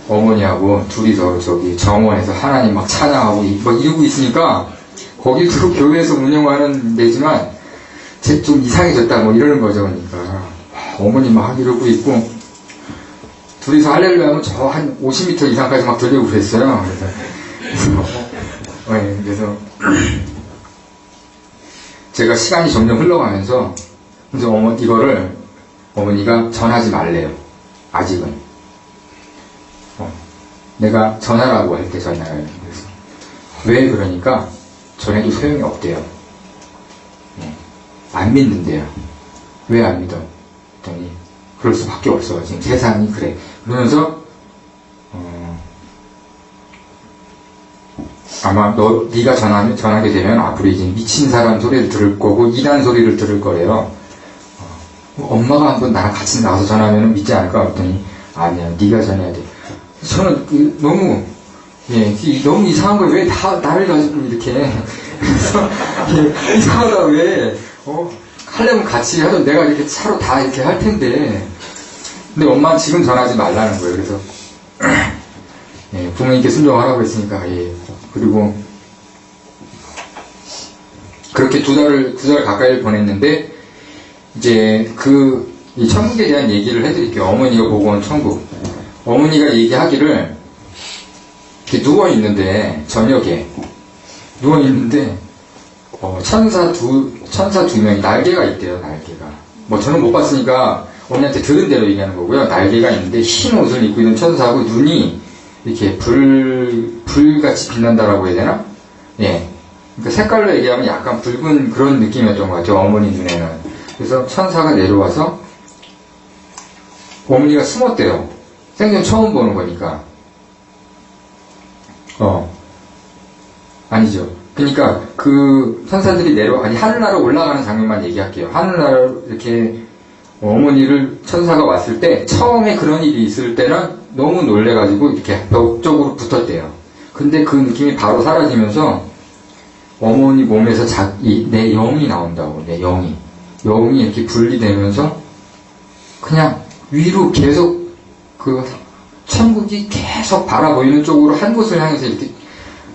어머니하고 둘이서 저기 정원에서 하나님 막 찬양하고 막 이러고 있으니까 거기도 교회에서 운영하는 데지만 좀 이상해졌다 뭐 이러는 거죠. 그러니까 어머니 막 이러고 있고 둘이서 할렐루야 하면 저 한 50m 이상까지 막 들려고 그랬어요. 그래서 제가 시간이 점점 흘러가면서 그래서 이거를 어머니가 전하지 말래요. 아직은. 내가 전하라고 할 때 전화해요. 그래서 왜 그러니까 전해도 소용이 없대요. 안 믿는데요. 왜 안 믿어? 그랬더니 그럴 수밖에 없어. 지금 세상이 그래. 그러면서 아마 네가 전하게 되면 앞으로 이제 미친 사람 소리를 들을 거고 이단 소리를 들을 거래요. 엄마가 한번 나랑 같이 나가서 전하면 믿지 않을까? 그랬더니 아니야, 네가 전해야 돼. 저는 너무 이상한 걸 왜 나를 가지고 이렇게 그래서 이상하다 왜 하려면 같이 하던 내가 이렇게 차로 다 이렇게 할 텐데 근데 엄마는 지금 전하지 말라는 거예요. 그래서 부모님께 순종하라고 했으니까 그리고 그렇게 두 달 가까이 보냈는데 이제 이 천국에 대한 얘기를 해드릴게요. 어머니가 보고 온 천국. 어머니가 얘기하기를 이렇게 누워있는데 저녁에 누워있는데 천사 두 명이 날개가 있대요. 날개가 뭐 저는 못 봤으니까 어머니한테 들은 대로 얘기하는 거고요. 날개가 있는데 흰 옷을 입고 있는 천사하고 눈이 이렇게 불같이 빛난다라고 해야 되나? 그러니까 색깔로 얘기하면 약간 붉은 그런 느낌이었던 것 같아요. 어머니 눈에는. 그래서 천사가 내려와서 어머니가 숨었대요. 생전 처음 보는 거니까. 아니죠. 그러니까 그 천사들이 하늘나라로 올라가는 장면만 얘기할게요. 하늘나라로 이렇게 어머니를 천사가 왔을 때 처음에 그런 일이 있을 때는 너무 놀래가지고 이렇게 벽 쪽으로 붙었대요. 근데 그 느낌이 바로 사라지면서 어머니 몸에서 내 영이 나온다고. 내 영이 이렇게 분리되면서 그냥 위로 계속 그 천국이 계속 바라보이는 쪽으로 한 곳을 향해서 이렇게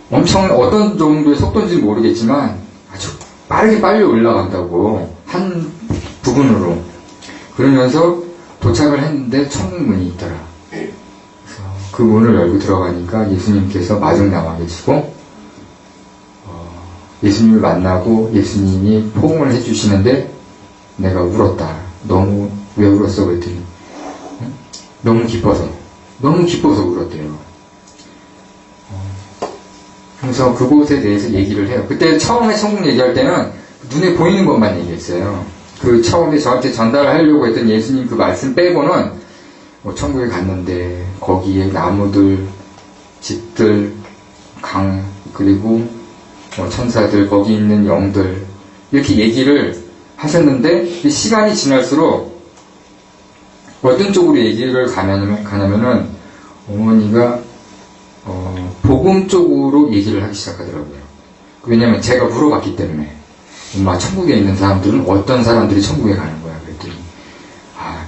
엄청 어떤 정도의 속도인지는 모르겠지만 아주 빠르게 빨리 올라간다고. 한 부분으로. 그러면서 도착을 했는데 천국 문이 있더라. 그래서 그 문을 열고 들어가니까 예수님께서 마중 나와 계시고 예수님을 만나고 예수님이 포옹을 해주시는데 내가 울었다. 너무 왜 울었어? 그랬더니 너무 기뻐서 울었대요. 그래서 그곳에 대해서 얘기를 해요. 그때 처음에 천국 얘기할 때는 눈에 보이는 것만 얘기했어요. 그 처음에 저한테 전달하려고 했던 예수님 그 말씀 빼고는 천국에 갔는데 거기에 나무들, 집들, 강, 그리고 천사들, 거기 있는 영들 이렇게 얘기를 하셨는데 시간이 지날수록 어떤 쪽으로 얘기를 가냐면은 어머니가 복음 쪽으로 얘기를 하기 시작하더라고요. 왜냐면 제가 물어봤기 때문에 엄마 천국에 있는 사람들은 어떤 사람들이 천국에 가는 거야? 그랬더니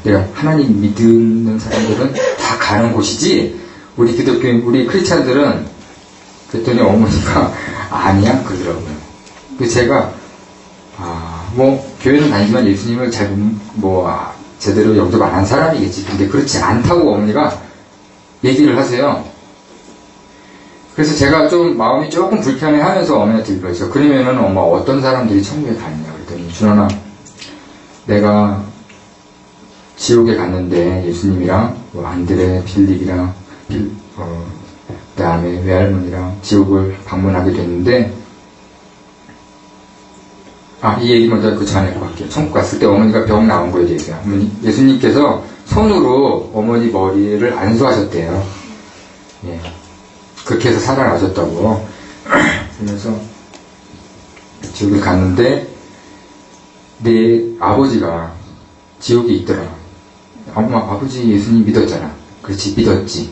내가 하나님 믿는 사람들은 다 가는 곳이지 우리 기독교인 우리 크리스찬들은 그랬더니 어머니가 아니야 그러더라고요. 그래서 제가 교회는 다니지만 예수님을 제대로 영접 안 한 사람이겠지. 근데 그렇지 않다고 어머니가 얘기를 하세요. 그래서 제가 좀 마음이 조금 불편해하면서 어머니한테 그러죠. 그러면은 엄마 어떤 사람들이 천국에 가느냐 그랬더니 준원아 내가 지옥에 갔는데 예수님이랑 안드레, 필립이랑 그다음에 외할머니랑 지옥을 방문하게 됐는데 이 얘기 먼저 그 전에 할게요. 천국 갔을 때 어머니가 병 나온 거에 대해서 예수님께서 손으로 어머니 머리를 안수하셨대요. 예. 그렇게 해서 살아나셨다고. 그래서 지옥에 갔는데 내 아버지가 지옥에 있더라. 아버지 예수님 믿었잖아. 그렇지, 믿었지.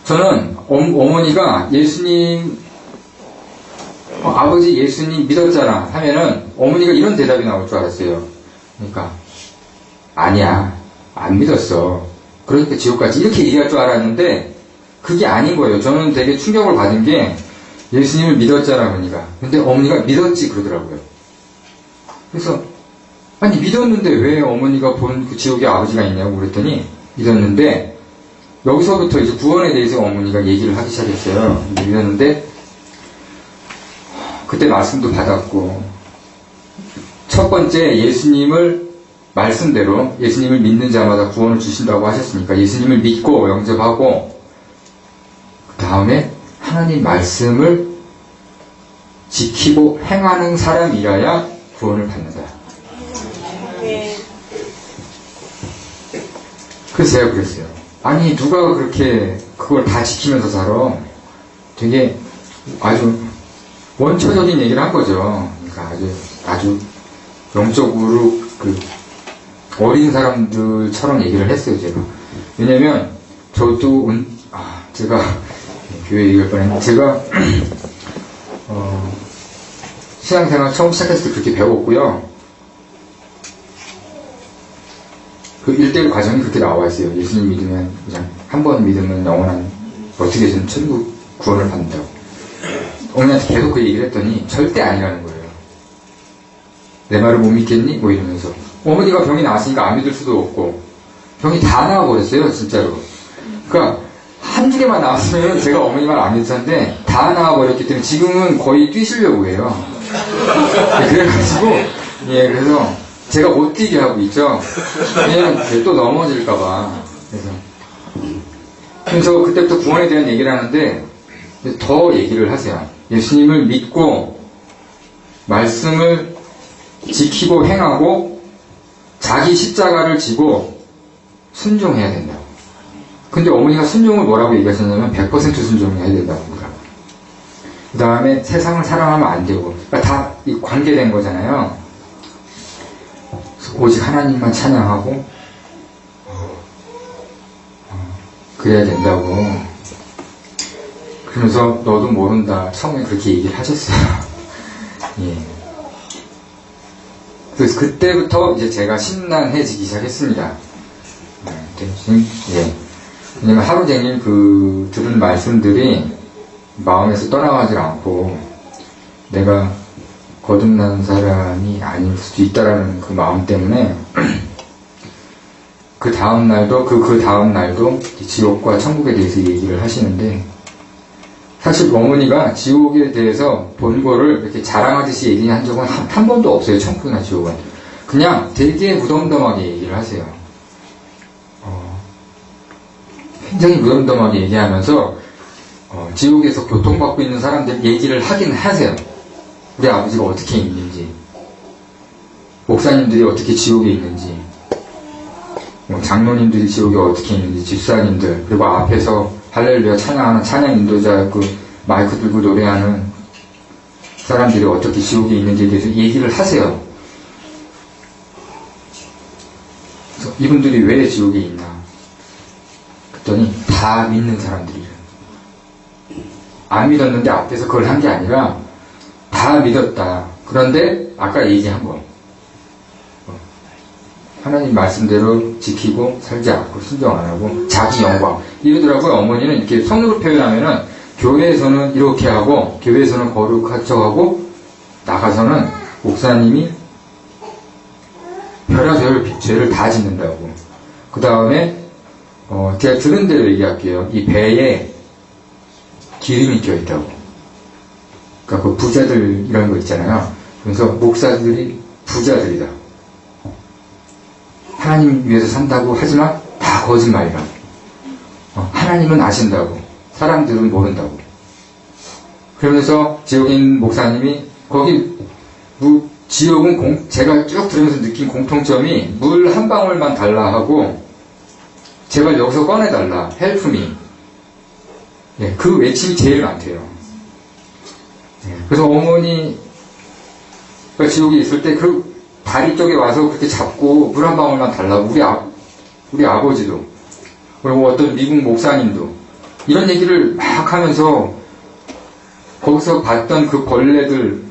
저는 어머니가 예수님 아버지 예수님 믿었잖아 하면은 어머니가 이런 대답이 나올 줄 알았어요. 그러니까 아니야 안 믿었어. 그러니까 지옥 갔지 이렇게 얘기할 줄 알았는데 그게 아닌 거예요. 저는 되게 충격을 받은 게 예수님을 믿었잖아 어머니가. 근데 어머니가 믿었지 그러더라고요. 그래서 아니 믿었는데 왜 어머니가 본 그 지옥에 아버지가 있냐고 그랬더니 믿었는데 여기서부터 이제 구원에 대해서 어머니가 얘기를 하기 시작했어요. 믿었는데 그때 말씀도 받았고 첫 번째 예수님을 말씀대로 예수님을 믿는 자마다 구원을 주신다고 하셨으니까 예수님을 믿고 영접하고 그 다음에 하나님 말씀을 지키고 행하는 사람이라야 구원을 받는다. 그래서 제가 그랬어요. 아니 누가 그렇게 그걸 다 지키면서 살아? 되게 아주 원초적인 얘기를 한 거죠. 그러니까 아주 영적으로 그 어린 사람들처럼 얘기를 했어요, 제가. 왜냐면 저도 제가 교회 얘기할 뻔했는데 제가 신앙생활 처음 시작했을 때 그렇게 배웠고요. 그 1대1 과정이 그렇게 나와 있어요. 예수님 믿으면 그냥 한 번 믿으면 영원한 어떻게든 천국 구원을 받는다고. 어머니한테 계속 그 얘기를 했더니 절대 아니라는 거예요. 내 말을 못 믿겠니? 뭐 이러면서. 어머니가 병이 나왔으니까 안 믿을 수도 없고 병이 다 나와버렸어요 진짜로. 그러니까 한두 개만 나왔으면 제가 어머니 말 안 믿었는데 다 나와버렸기 때문에 지금은 거의 뛰시려고 해요. 그래가지고 그래서 제가 못 뛰게 하고 있죠. 왜냐면 또 넘어질까봐. 그래서 그때부터 구원에 대한 얘기를 하는데 더 얘기를 하세요. 예수님을 믿고 말씀을 지키고 행하고 자기 십자가를 지고 순종해야 된다고. 근데 어머니가 순종을 뭐라고 얘기하셨냐면 100% 순종해야 된다고 합니다. 그 다음에 세상을 사랑하면 안 되고, 그러니까 다 관계된 거잖아요. 오직 하나님만 찬양하고, 그래야 된다고. 그러면서 너도 모른다. 처음에 그렇게 얘기를 하셨어요. 예. 그래서 그때부터 이제 제가 심란해지기 시작했습니다. 예. 왜냐면 하루 종일 들은 말씀들이 마음에서 떠나가질 않고 내가 거듭난 사람이 아닐 수도 있다라는 그 마음 때문에 그 다음 날도 그 다음 날도 지옥과 천국에 대해서 얘기를 하시는데 사실 어머니가 지옥에 대해서 본 거를 이렇게 자랑하듯이 얘기한 적은 한 번도 없어요. 천국이나 지옥은. 그냥 되게 무덤덤하게 얘기를 하세요. 굉장히 무덤덤하게 얘기하면서 지옥에서 고통받고 있는 사람들 얘기를 하긴 하세요. 우리 아버지가 어떻게 있는지, 목사님들이 어떻게 지옥에 있는지, 장로님들이 지옥에 어떻게 있는지, 집사님들, 그리고 앞에서 할렐루야 찬양하는 찬양 인도자 마이크 들고 노래하는 사람들이 어떻게 지옥에 있는지에 대해서 얘기를 하세요. 그래서 이분들이 왜 지옥에 있나? 그랬더니 다 믿는 사람들이래요. 안 믿었는데 앞에서 그걸 한 게 아니라 다 믿었다. 그런데 아까 얘기한 거. 하나님 말씀대로 지키고 살지 않고 순종 안 하고 자기 영광. 이러더라고요. 어머니는 이렇게 손으로 표현하면은 교회에서는 이렇게 하고 교회에서는 거룩한 척하고 나가서는 목사님이 별의별 죄를 다 짓는다고. 그 다음에 제가 들은 대로 얘기할게요. 이 배에 기름이 껴있다고. 그러니까 그 부자들 이런 거 있잖아요. 그래서 목사들이 부자들이다. 하나님 위해서 산다고 하지만 다 거짓말이라. 하나님은 아신다고. 사람들은 모른다고. 그러면서 지옥에 있는 목사님이 거기 지옥은 제가 쭉 들으면서 느낀 공통점이 물 한 방울만 달라 하고 제발 여기서 꺼내달라. help me. 예, 그 외침이 제일 많대요. 예, 그래서 어머니가 지옥에 있을 때 그 다리 쪽에 와서 그렇게 잡고 물 한 방울만 달라고 우리 아버지도 그리고 어떤 미국 목사님도 이런 얘기를 막 하면서 거기서 봤던 그 벌레들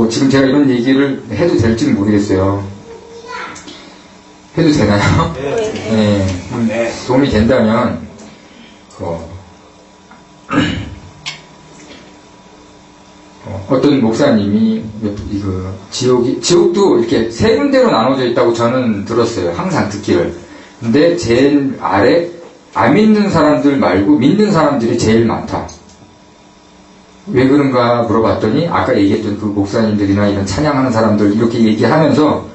지금 제가 이런 얘기를 해도 될지는 모르겠어요. 해도 되나요? 네. 네. 도움이 된다면 어떤 목사님이 지옥도 이렇게 세 군데로 나눠져 있다고 저는 들었어요. 항상 듣기를. 근데 제일 아래 안 믿는 사람들 말고 믿는 사람들이 제일 많다. 왜 그런가 물어봤더니 아까 얘기했던 그 목사님들이나 이런 찬양하는 사람들 이렇게 얘기하면서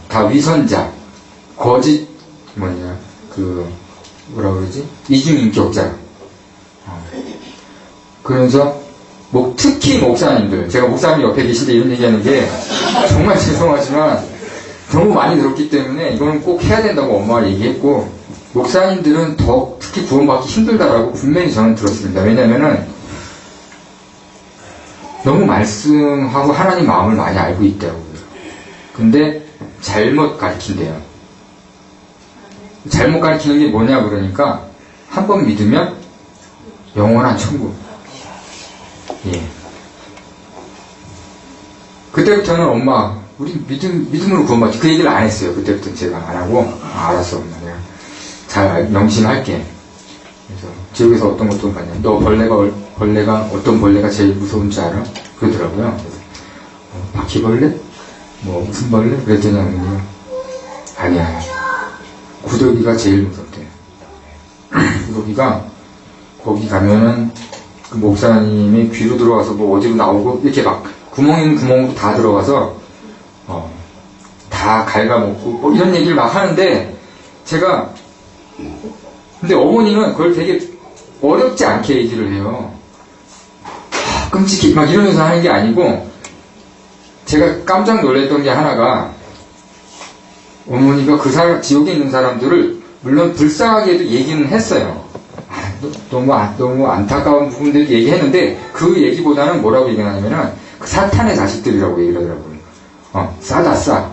다 위선자, 거짓 뭐라 그러지? 이중인격자. 그러면서 특히 목사님들, 제가 목사님 옆에 계실 때 이런 얘기하는 게 정말 죄송하지만 너무 많이 들었기 때문에 이거는 꼭 해야 된다고 엄마가 얘기했고 목사님들은 더 특히 구원받기 힘들다라고 분명히 저는 들었습니다. 왜냐면은 너무 말씀하고 하나님 마음을 많이 알고 있다고요. 근데 잘못 가르친대요. 잘못 가르치는 게 뭐냐 그러니까 한 번 믿으면 영원한 천국. 예. 그때부터는 엄마 우리 믿음으로 구원받지 그 얘기를 안 했어요. 그때부터는 제가 안 하고 알았어 엄마 내가 잘 명심할게. 그래서 지옥에서 어떤 것도 봤냐. 너 벌레가 어떤 벌레가 제일 무서운 줄 알아? 그러더라고요. 그래서 바퀴벌레? 무슨 벌레? 그랬더니 어머니가 아니야. 구더기가 제일 무섭대. 구더기가 거기 가면은 그 목사님이 귀로 들어와서 어디로 나오고 이렇게 막 구멍 있는 구멍으로 다 들어가서 다 갉아먹고 이런 얘기를 막 하는데 제가 근데 어머니는 그걸 되게 어렵지 않게 얘기를 해요. 끔찍해 막 이러면서 하는 게 아니고 제가 깜짝 놀랐던 게 하나가 어머니가 지옥에 있는 사람들을 물론 불쌍하게도 얘기는 했어요. 너무 안타까운 부분들 얘기했는데, 그 얘기보다는 뭐라고 얘기하냐면은, 그 사탄의 자식들이라고 얘기를 하더라고요. 싸다.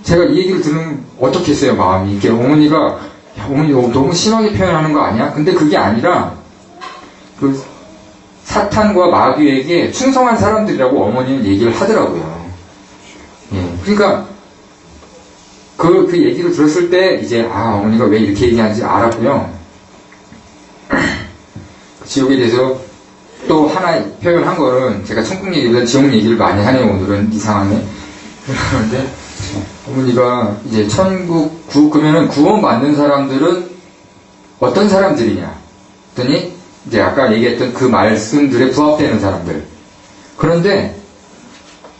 제가 이 얘기를 들으면 어떻게 했어요, 마음이. 이게 어머니가, 야, 어머니 너무 심하게 표현하는 거 아니야? 근데 그게 아니라, 그 사탄과 마귀에게 충성한 사람들이라고 어머니는 얘기를 하더라고요. 예. 그러니까, 그 얘기를 들었을 때, 이제, 어머니가 왜 이렇게 얘기하는지 알았고요. 지옥에 대해서 또 하나 표현한 거는, 제가 천국 얘기보다 지옥 얘기를 많이 하네요, 오늘은. 이상하네. 그런데, 어머니가 이제 그러면은 구원받는 사람들은 어떤 사람들이냐? 했더니, 이제 아까 얘기했던 그 말씀들에 부합되는 사람들. 그런데,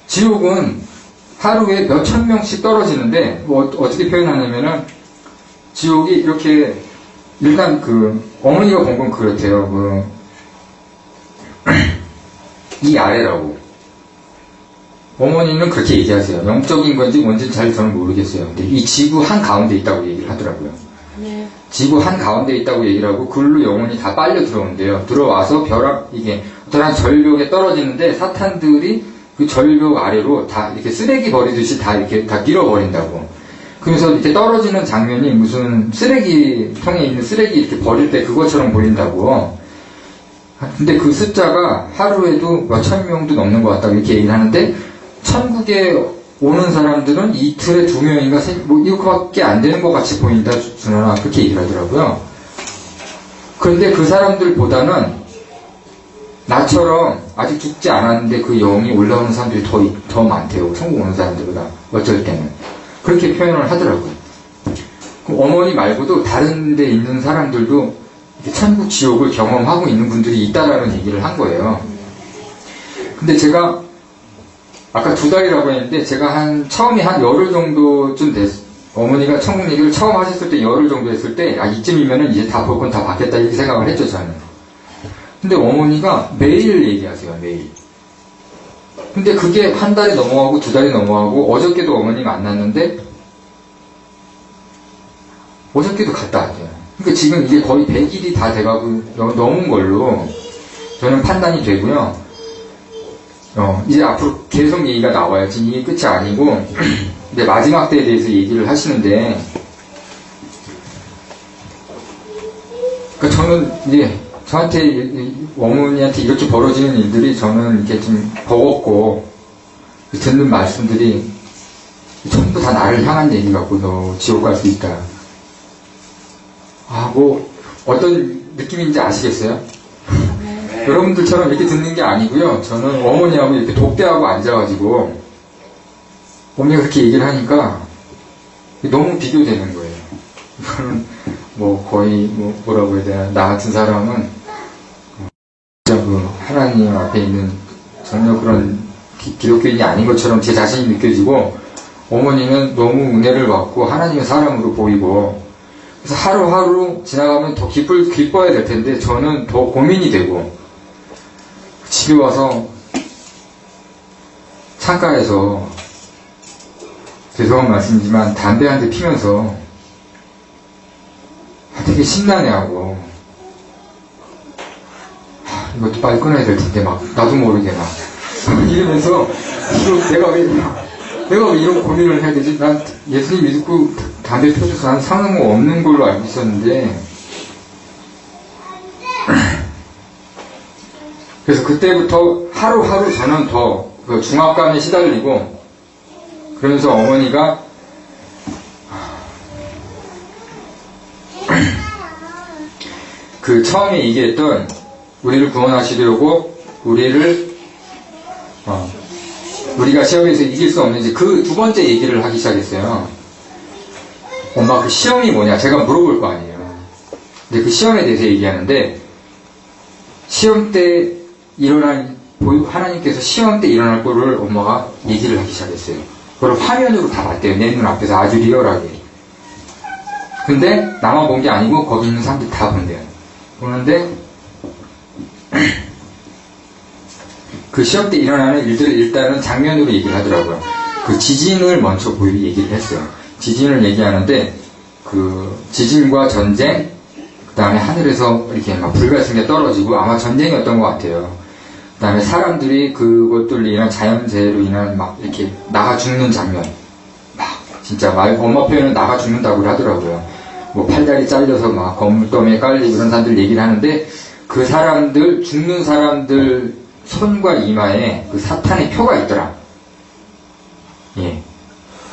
지옥은 하루에 몇천 명씩 떨어지는데, 어떻게 표현하냐면은, 지옥이 이렇게, 일단 어머니가 본 건 그렇대요. 이 아래라고. 어머니는 그렇게 얘기하세요. 영적인 건지 뭔지는 잘 저는 모르겠어요. 근데 이 지구 한가운데 있다고 얘기를 하더라고요. 네. 지구 한가운데 있다고 얘기를 하고, 글로 영혼이 다 빨려 들어온대요. 들어와서 이게, 어떠한 절벽에 떨어지는데, 사탄들이 그 절벽 아래로 다 이렇게 쓰레기 버리듯이 다 이렇게 다 밀어버린다고. 그래서 이렇게 떨어지는 장면이 무슨 쓰레기통에 있는 쓰레기 이렇게 버릴 때 그것처럼 보인다고. 근데 그 숫자가 하루에도 몇천 명도 넘는 것 같다고 이렇게 얘기를 하는데, 천국에 오는 사람들은 이틀에 2명인가, 이거밖에 안 되는 것 같이 보인다, 준호나. 그렇게 얘기를 하더라고요. 그런데 그 사람들보다는 나처럼 아직 죽지 않았는데 그 영이 올라오는 사람들이 더 많대요. 천국 오는 사람들보다. 어쩔 때는. 그렇게 표현을 하더라고요. 그럼 어머니 말고도 다른 데 있는 사람들도 천국, 지옥을 경험하고 있는 분들이 있다라는 얘기를 한 거예요. 근데 제가 아까 2달이라고 했는데, 제가 처음에 한 열흘 정도쯤 어머니가 천국 얘기를 처음 하셨을 때 열흘 정도 했을 때, 이쯤이면은 이제 다 볼 건 다 받겠다 이렇게 생각을 했죠, 저는. 근데 어머니가 매일 얘기하세요, 매일. 근데 그게 한 달이 넘어가고 2달이 넘어가고, 어저께도 어머니가 만났는데, 어저께도 갔다 왔대요. 그러니까 지금 이게 거의 100일이 다 돼가고 넘은 걸로 저는 판단이 되고요. 이제 앞으로 계속 얘기가 나와요. 지금 이게 끝이 아니고, 근데 마지막 때에 대해서 얘기를 하시는데, 그러니까 저는 이제 저한테, 어머니한테 이렇게 벌어지는 일들이 저는 이렇게 좀 버겁고, 듣는 말씀들이 전부 다 나를 향한 얘기 같고, 너 지옥 갈 수 있다. 어떤 느낌인지 아시겠어요? 여러분들처럼 이렇게 듣는 게 아니고요. 저는 어머니하고 이렇게 독대하고 앉아가지고 어머니가 그렇게 얘기를 하니까 너무 비교되는 거예요. 이거는 거의 뭐라고 해야 되나, 나 같은 사람은 진짜 하나님 앞에 있는 전혀 그런 기독교인이 아닌 것처럼 제 자신이 느껴지고, 어머니는 너무 은혜를 받고 하나님의 사람으로 보이고, 그래서 하루하루 지나가면 더 기뻐야 될 텐데 저는 더 고민이 되고, 집에 와서 창가에서 죄송한 말씀이지만 담배 한 대 피면서 되게 심란해하고, 이것도 빨리 끊어야 될 텐데 나도 모르게 이러면서, 내가 왜 이런 고민을 해야 되지? 난 예수님 믿고 담배 펴줘서 난 상한 거 없는 걸로 알고 있었는데, 그래서 그때부터 하루하루 저는 더 중압감에 시달리고, 그러면서 어머니가 처음에 얘기했던 우리를 구원하시려고 우리가 시험에서 이길 수 없는지 그 2번째 얘기를 하기 시작했어요. 엄마, 그 시험이 뭐냐? 제가 물어볼 거 아니에요. 근데 그 시험에 대해서 얘기하는데, 시험 때 하나님께서 시험 때 일어날 거를 엄마가 얘기를 하기 시작했어요. 그걸 화면으로 다 봤대요. 내 눈 앞에서 아주 리얼하게. 근데 나만 본 게 아니고 거기 있는 사람들이 다 본대요. 보는데 그 시험 때 일어나는 일들을 일단은 장면으로 얘기를 하더라고요. 그 지진을 먼저 얘기를 했어요. 지진을 얘기하는데, 그 지진과 전쟁, 다음에 하늘에서 이렇게 막 불 같은 게 떨어지고 아마 전쟁이었던 것 같아요. 그 다음에 사람들이 그것들로 인한 자연재해로 인한 막 이렇게 나가 죽는 장면. 막 진짜 엄마 표현은 나가 죽는다고 하더라고요. 뭐 팔다리 잘려서 막 거물더미에 깔리고 이런 사람들 얘기를 하는데 그 사람들, 죽는 사람들 손과 이마에 그 사탄의 표가 있더라. 예.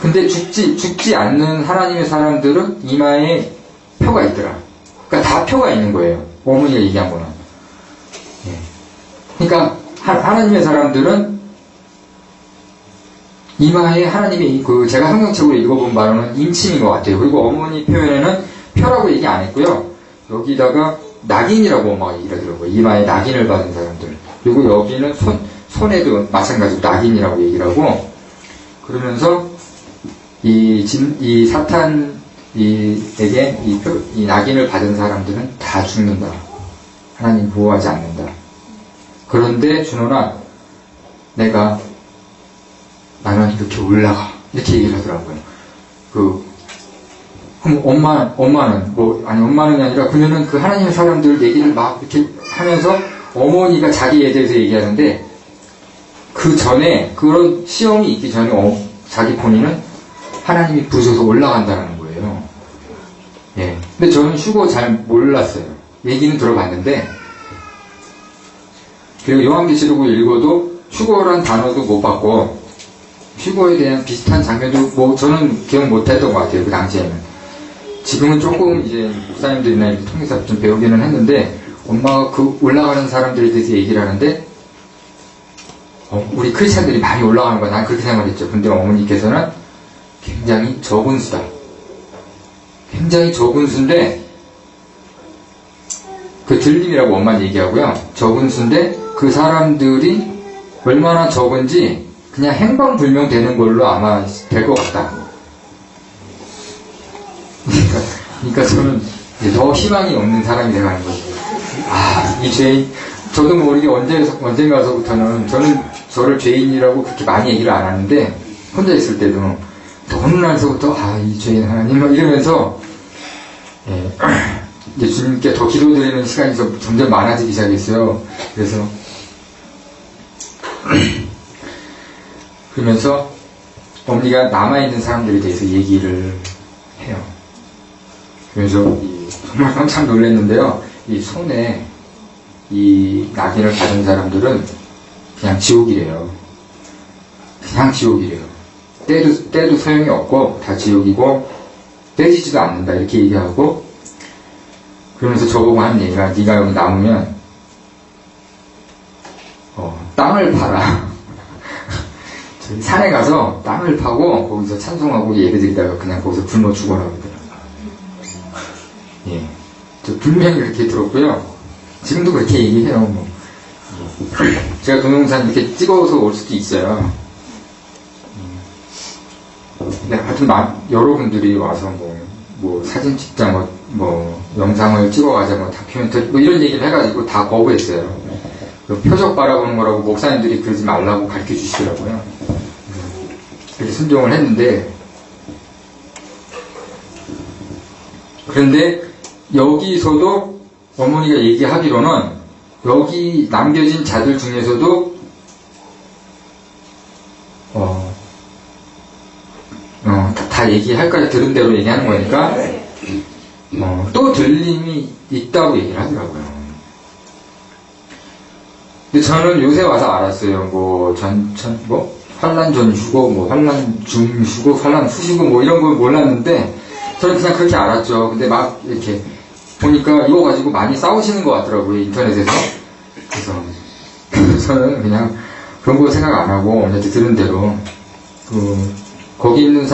근데 죽지 않는 하나님의 사람들은 이마에 표가 있더라. 그러니까 다 표가 있는 거예요. 어머니가 얘기한 거는. 예. 그러니까 하나님의 사람들은 이마에 하나님이 제가 성경책으로 읽어본 바로는 임침인 것 같아요. 그리고 어머니 표현에는 표라고 얘기 안 했고요. 여기다가 낙인이라고 엄마가 얘기를 하더라고요. 이마에 낙인을 받은 사람들. 그리고 여기는 손에도 마찬가지로 낙인이라고 얘기를 하고, 그러면서 이 사탄에게 이 낙인을 받은 사람들은 다 죽는다. 하나님 보호하지 않는다. 그런데 준호나 나는 이렇게 올라가. 이렇게 얘기를 하더라고요. 그럼 엄마는 엄마는 아니라 그러면은 그 하나님의 사람들 얘기를 막 이렇게 하면서 어머니가 자기에 대해서 얘기하는데 그 전에 그런 시험이 있기 전에 자기 본인은 하나님이 부셔서 올라간다는 거예요. 예. 근데 저는 휴거 잘 몰랐어요. 얘기는 들어봤는데 그리고 요한계시록 읽어도 휴거란 단어도 못 봤고 휴거에 대한 비슷한 장면도 저는 기억 못했던 것 같아요. 그 당시에는. 지금은 조금 이제 목사님들이나 이렇게 통해서 좀 배우기는 했는데 엄마가 그 올라가는 사람들에 대해서 얘기를 하는데 우리 크리스찬들이 많이 올라가는 거야. 난 그렇게 생각했죠. 근데 어머니께서는 굉장히 적은 수다. 굉장히 적은 수인데 그 들림이라고 엄마는 얘기하고요. 적은 수인데 그 사람들이 얼마나 적은지 그냥 행방불명 되는 걸로 아마 될 것 같다. 그러니까 저는 이제 더 희망이 없는 사람이 돼가는 거죠. 이 죄인, 저도 모르게 언젠가서부터는 저는 저를 죄인이라고 그렇게 많이 얘기를 안 하는데 혼자 있을 때도 어느 날서부터 이 죄인 하나님 막 이러면서 이제 주님께 더 기도드리는 시간이 점점 많아지기 시작했어요. 그러면서 어머니가 남아있는 사람들에 대해서 얘기를 해요. 그래서 정말 깜짝 놀랐는데요. 이 손에 이 낙인을 받은 사람들은 그냥 지옥이래요. 그냥 지옥이래요. 때도 소용이 없고 다 지옥이고 떼지지도 않는다 이렇게 얘기하고 그러면서 저보고 하는 얘기가 네가 여기 남으면 땅을 팔아. 산에 가서 땅을 파고 거기서 찬송하고 예배드리다가 그냥 거기서 굶어 죽어라 그러더라고요. 예, 저 분명히 그렇게 들었고요. 지금도 그렇게 얘기해요. 제가 동영상 이렇게 찍어서 올 수도 있어요. 근데 하여튼 여러분들이 와서 사진 찍자, 영상을 찍어가자, 다큐멘터리, 이런 얘기를 해가지고 다 거부했어요. 표적 바라보는 거라고 목사님들이 그러지 말라고 가르쳐 주시더라고요. 그렇게 순종을 했는데, 그런데 여기서도 어머니가 얘기하기로는 여기 남겨진 자들 중에서도 다 얘기할까요? 들은 대로 얘기하는 거니까 또 들림이 있다고 얘기를 하더라고요. 근데 저는 요새 와서 알았어요. 환란 전 휴고, 환란 중 휴고, 환란 후 휴고, 이런 거 몰랐는데, 저는 그냥 그렇게 알았죠. 근데 막 이렇게 보니까 이거 가지고 많이 싸우시는 것 같더라고요. 인터넷에서. 그래서 저는 그냥 그런 거 생각 안 하고, 어쨌든 들은 대로, 거기 있는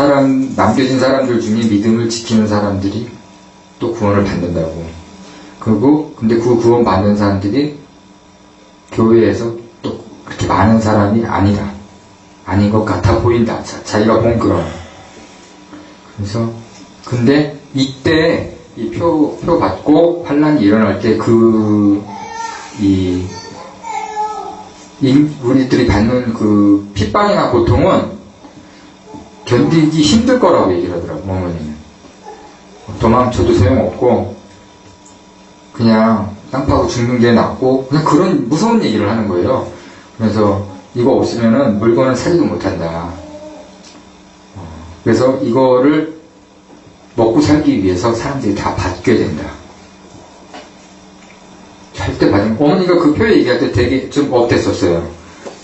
남겨진 사람들 중에 믿음을 지키는 사람들이 또 구원을 받는다고. 그리고, 근데 그 구원 받는 사람들이 교회에서 또 그렇게 많은 사람이 아니다. 아닌 것 같아 보인다. 자기가 본 그런. 그래서, 근데 이때 이 표 받고 환란이 일어날 때 우리들이 받는 그 핍박이나 고통은 견디기 힘들 거라고 얘기를 하더라고요, 어머니는. 도망쳐도 소용없고, 그냥 땅 파고 죽는 게 낫고 그냥 그런 무서운 얘기를 하는 거예요. 그래서 이거 없으면은 물건을 사지도 못한다. 그래서 이거를 먹고 살기 위해서 사람들이 다 받게 된다. 절대 받으면 어머니가 그 표 얘기할 때 되게 좀 업됐었어요.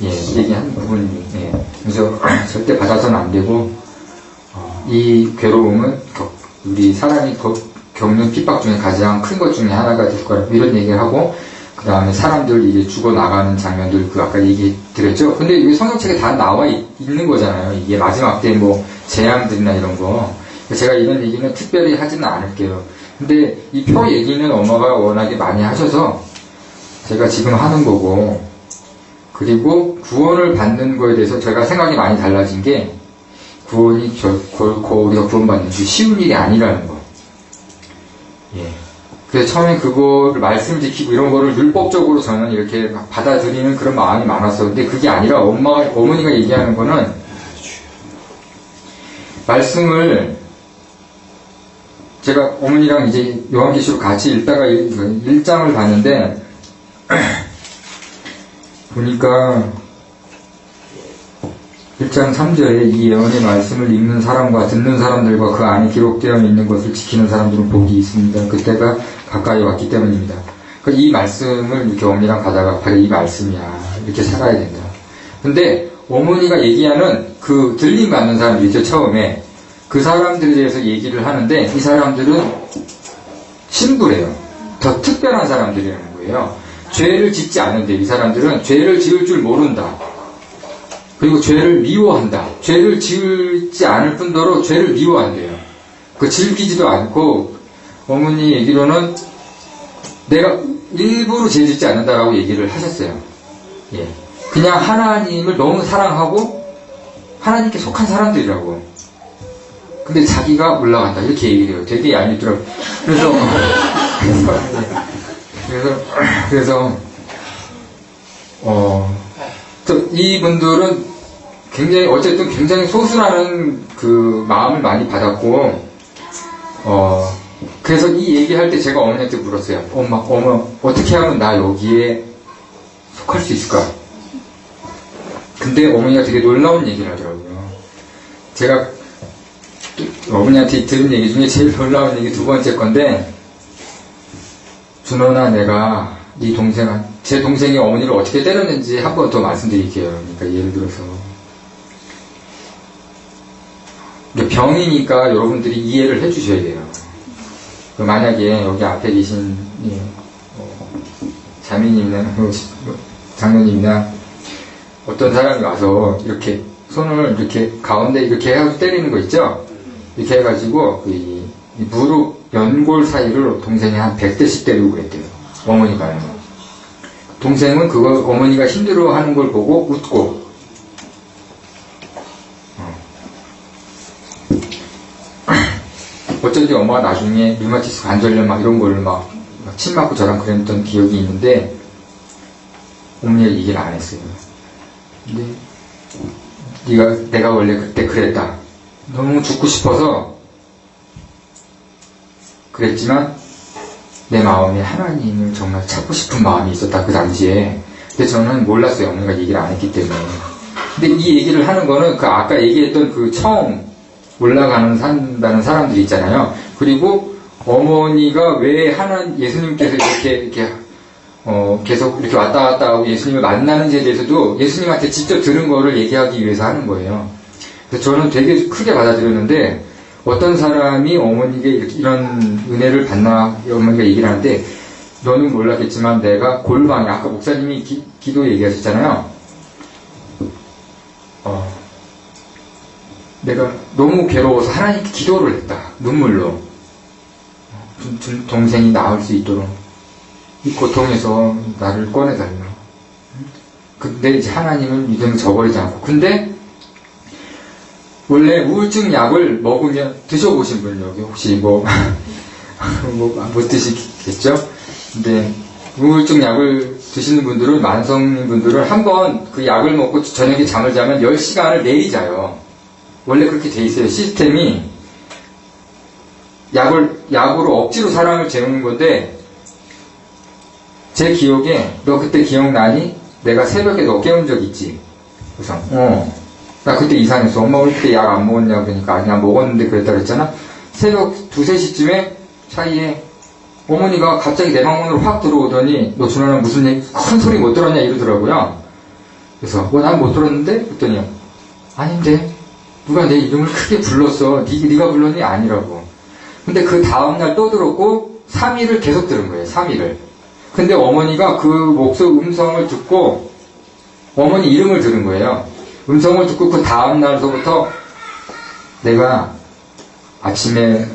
예, 얘기한 부분이. 예. 그래서 절대 받아서는 안 되고 이 괴로움은 우리 사람이 겪는 핍박 중에 가장 큰 것 중에 하나가 될 거라 이런 얘기를 하고 그 다음에 사람들 이제 죽어나가는 장면들 그 아까 얘기 드렸죠. 근데 이게 성경책에 다 나와 있는 거잖아요. 이게 마지막 때 뭐 재앙들이나 이런 거. 제가 이런 얘기는 특별히 하지는 않을게요. 근데 이 표 얘기는 엄마가 워낙에 많이 하셔서 제가 지금 하는 거고, 그리고 구원을 받는 거에 대해서 제가 생각이 많이 달라진 게 구원이 결코 우리가 구원받는 게 쉬운 일이 아니라는 거. 예. 그래서 처음에 그거를 말씀 지키고 이런 거를 율법적으로 저는 이렇게 받아들이는 그런 마음이 많았어. 근데 그게 아니라 어머니가 얘기하는 거는 말씀을 제가 어머니랑 이제 요한계시록 같이 읽다가 1장을 봤는데 보니까 1장 3절에 이 예언의 말씀을 읽는 사람과 듣는 사람들과 그 안에 기록되어 있는 것을 지키는 사람들은 복이 있습니다. 그때가 가까이 왔기 때문입니다. 그러니까 이 말씀을 이렇게 어머니랑 가다가 바로 이 말씀이야. 이렇게 살아야 된다. 근데 어머니가 얘기하는 그 들림 받는 사람들이죠. 처음에 그 사람들에 대해서 얘기를 하는데 이 사람들은 신부래요. 더 특별한 사람들이라는 거예요. 죄를 짓지 않는데 이 사람들은 죄를 지을 줄 모른다. 그리고 죄를 미워한다. 죄를 지을지 않을 뿐더러 죄를 미워한대요. 그 즐기지도 않고 어머니 얘기로는 내가 일부러 죄 짓지 않는다라고 얘기를 하셨어요. 예. 그냥 하나님을 너무 사랑하고 하나님께 속한 사람들이라고. 근데 자기가 올라간다. 이렇게 얘기를 해요. 되게 얄밉더라고요. 그래서 이분들은 굉장히 어쨌든 굉장히 소수라는 그 마음을 많이 받았고 그래서 이 얘기할 때 제가 어머니한테 물었어요. 엄마 어떻게 하면 나 여기에 속할 수 있을까? 근데 어머니가 되게 놀라운 얘기를 하더라고요. 제가 어머니한테 들은 얘기 중에 제일 놀라운 얘기 두 번째 건데, 준호나 내가 제 동생이 어머니를 어떻게 때렸는지 한 번 더 말씀드릴게요. 그러니까 예를 들어서 병이니까 여러분들이 이해를 해주셔야 돼요. 만약에 여기 앞에 계신 자매님이나 장로님이나 어떤 사람이 와서 이렇게 손을 이렇게 가운데 이렇게 해가지고 때리는 거 있죠? 이렇게 해가지고 이 무릎 연골 사이를 동생이 한 100대씩 때리고 그랬대요. 어머니가요. 동생은 그거 어머니가 힘들어하는 걸 보고 웃고 어쩐지 엄마가 나중에 류마티스 관절염 막 이런 거를 막 침 맞고 저랑 그랬던 기억이 있는데 어머니가 얘기를 안 했어요. 근데 내가 원래 그때 그랬다. 너무 죽고 싶어서 그랬지만 내 마음에 하나님을 정말 찾고 싶은 마음이 있었다. 그 당시에. 근데 저는 몰랐어요. 어머니가 얘기를 안 했기 때문에. 근데 이 얘기를 하는 거는 그 아까 얘기했던 그 처음 산다는 사람들이 있잖아요. 그리고 어머니가 왜 예수님께서 이렇게 계속 이렇게 왔다 갔다 하고 예수님을 만나는지에 대해서도 예수님한테 직접 들은 거를 얘기하기 위해서 하는 거예요. 그래서 저는 되게 크게 받아들였는데 어떤 사람이 어머니에게 이런 은혜를 받나 어머니가 얘기를 하는데 너는 몰랐겠지만 내가 골방에 아까 목사님이 기도 얘기하셨잖아요. 내가 너무 괴로워서 하나님께 기도를 했다. 눈물로. 동생이 나을 수 있도록 이 고통에서 나를 꺼내달라. 근데 이제 하나님은 믿음을 저버리지 않고. 근데 원래 우울증 약을 먹으면 드셔보신 분 여기 혹시 못 드시겠죠? 근데 우울증 약을 드시는 분들은 만성인 분들은 한번 그 약을 먹고 저녁에 잠을 자면 10시간을 내리 자요. 원래 그렇게 돼 있어요. 시스템이 약으로 억지로 사람을 재우는 건데 제 기억에 너 그때 기억나니? 내가 새벽에 너 깨운 적 있지? 그래서 나 그때 이상했어. 엄마 왜 그때 약 안 먹었냐 그러니까 아니야 먹었는데 그랬다 그랬잖아. 새벽 2, 3시쯤에 사이에 어머니가 갑자기 내 방문으로 확 들어오더니 너 준호는 무슨 얘기 큰 소리 못 들었냐 이러더라고요. 그래서 난 못 들었는데? 그랬더니 아닌데 누가 내 이름을 크게 불렀어. 네가 불렀니? 아니라고. 근데 그 다음날 또 들었고 3일을 계속 들은 거예요. 3일을. 근데 어머니가 그 음성을 듣고 어머니 이름을 들은 거예요. 음성을 듣고 그 다음날서부터 내가 아침에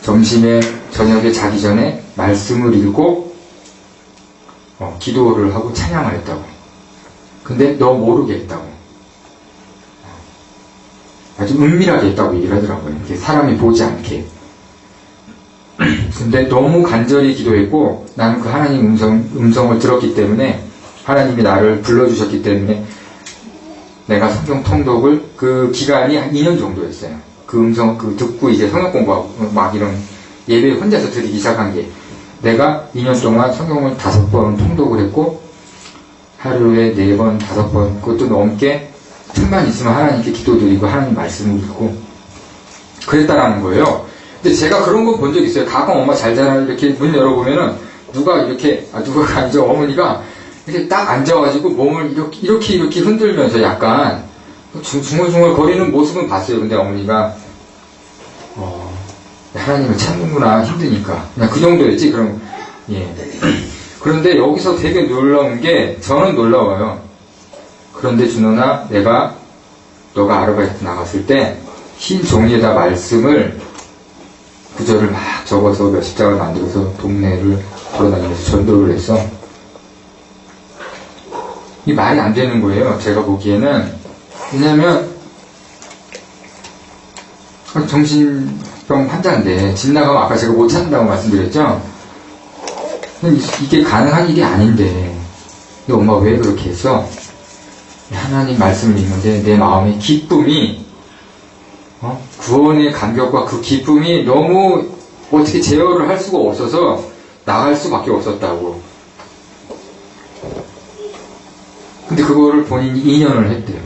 점심에 저녁에 자기 전에 말씀을 읽고 기도를 하고 찬양을 했다고. 근데 너 모르게 했다고. 아주 은밀하게 했다고 얘기를 하더라고요. 이렇게 사람이 보지 않게. 근데 너무 간절히 기도했고 나는 그 하나님 음성을 들었기 때문에 하나님이 나를 불러주셨기 때문에 내가 성경 통독을 그 기간이 한 2년 정도였어요. 그 음성 듣고 이제 성경 공부하고 막 이런 예배 혼자서 드리기 시작한 게 내가 2년 동안 성경을 5번 통독을 했고 하루에 4번, 5번 그것도 넘게 틈만 있으면 하나님께 기도드리고 하나님 말씀을 읽고 그랬다라는 거예요. 근데 제가 그런 거 본 적 있어요. 가끔 엄마 잘 자라 이렇게 문 열어보면은 누가 앉아 어머니가 이렇게 딱 앉아가지고 몸을 이렇게 흔들면서 약간 중얼중얼 거리는 모습은 봤어요. 근데 어머니가 하나님을 찾는구나 힘드니까 그냥 그 정도였지. 그럼 예. 그런데 여기서 되게 놀라운 게 저는 놀라워요. 그런데 준호나 너가 아르바이트 나갔을 때 흰 종이에다 말씀을 구절을 막 적어서 몇십 장을 만들어서 동네를 돌아다니면서 전도를 했어. 이 말이 안 되는 거예요. 제가 보기에는. 왜냐면 정신병 환자인데 집 나가면 아까 제가 못 찾는다고 말씀드렸죠. 이게 가능한 일이 아닌데 근데 엄마 왜 그렇게 했어? 하나님 말씀을 읽는데 내 마음의 기쁨이 구원의 감격과 그 기쁨이 너무 어떻게 제어를 할 수가 없어서 나갈 수밖에 없었다고. 근데 그거를 본인이 2년을 했대요.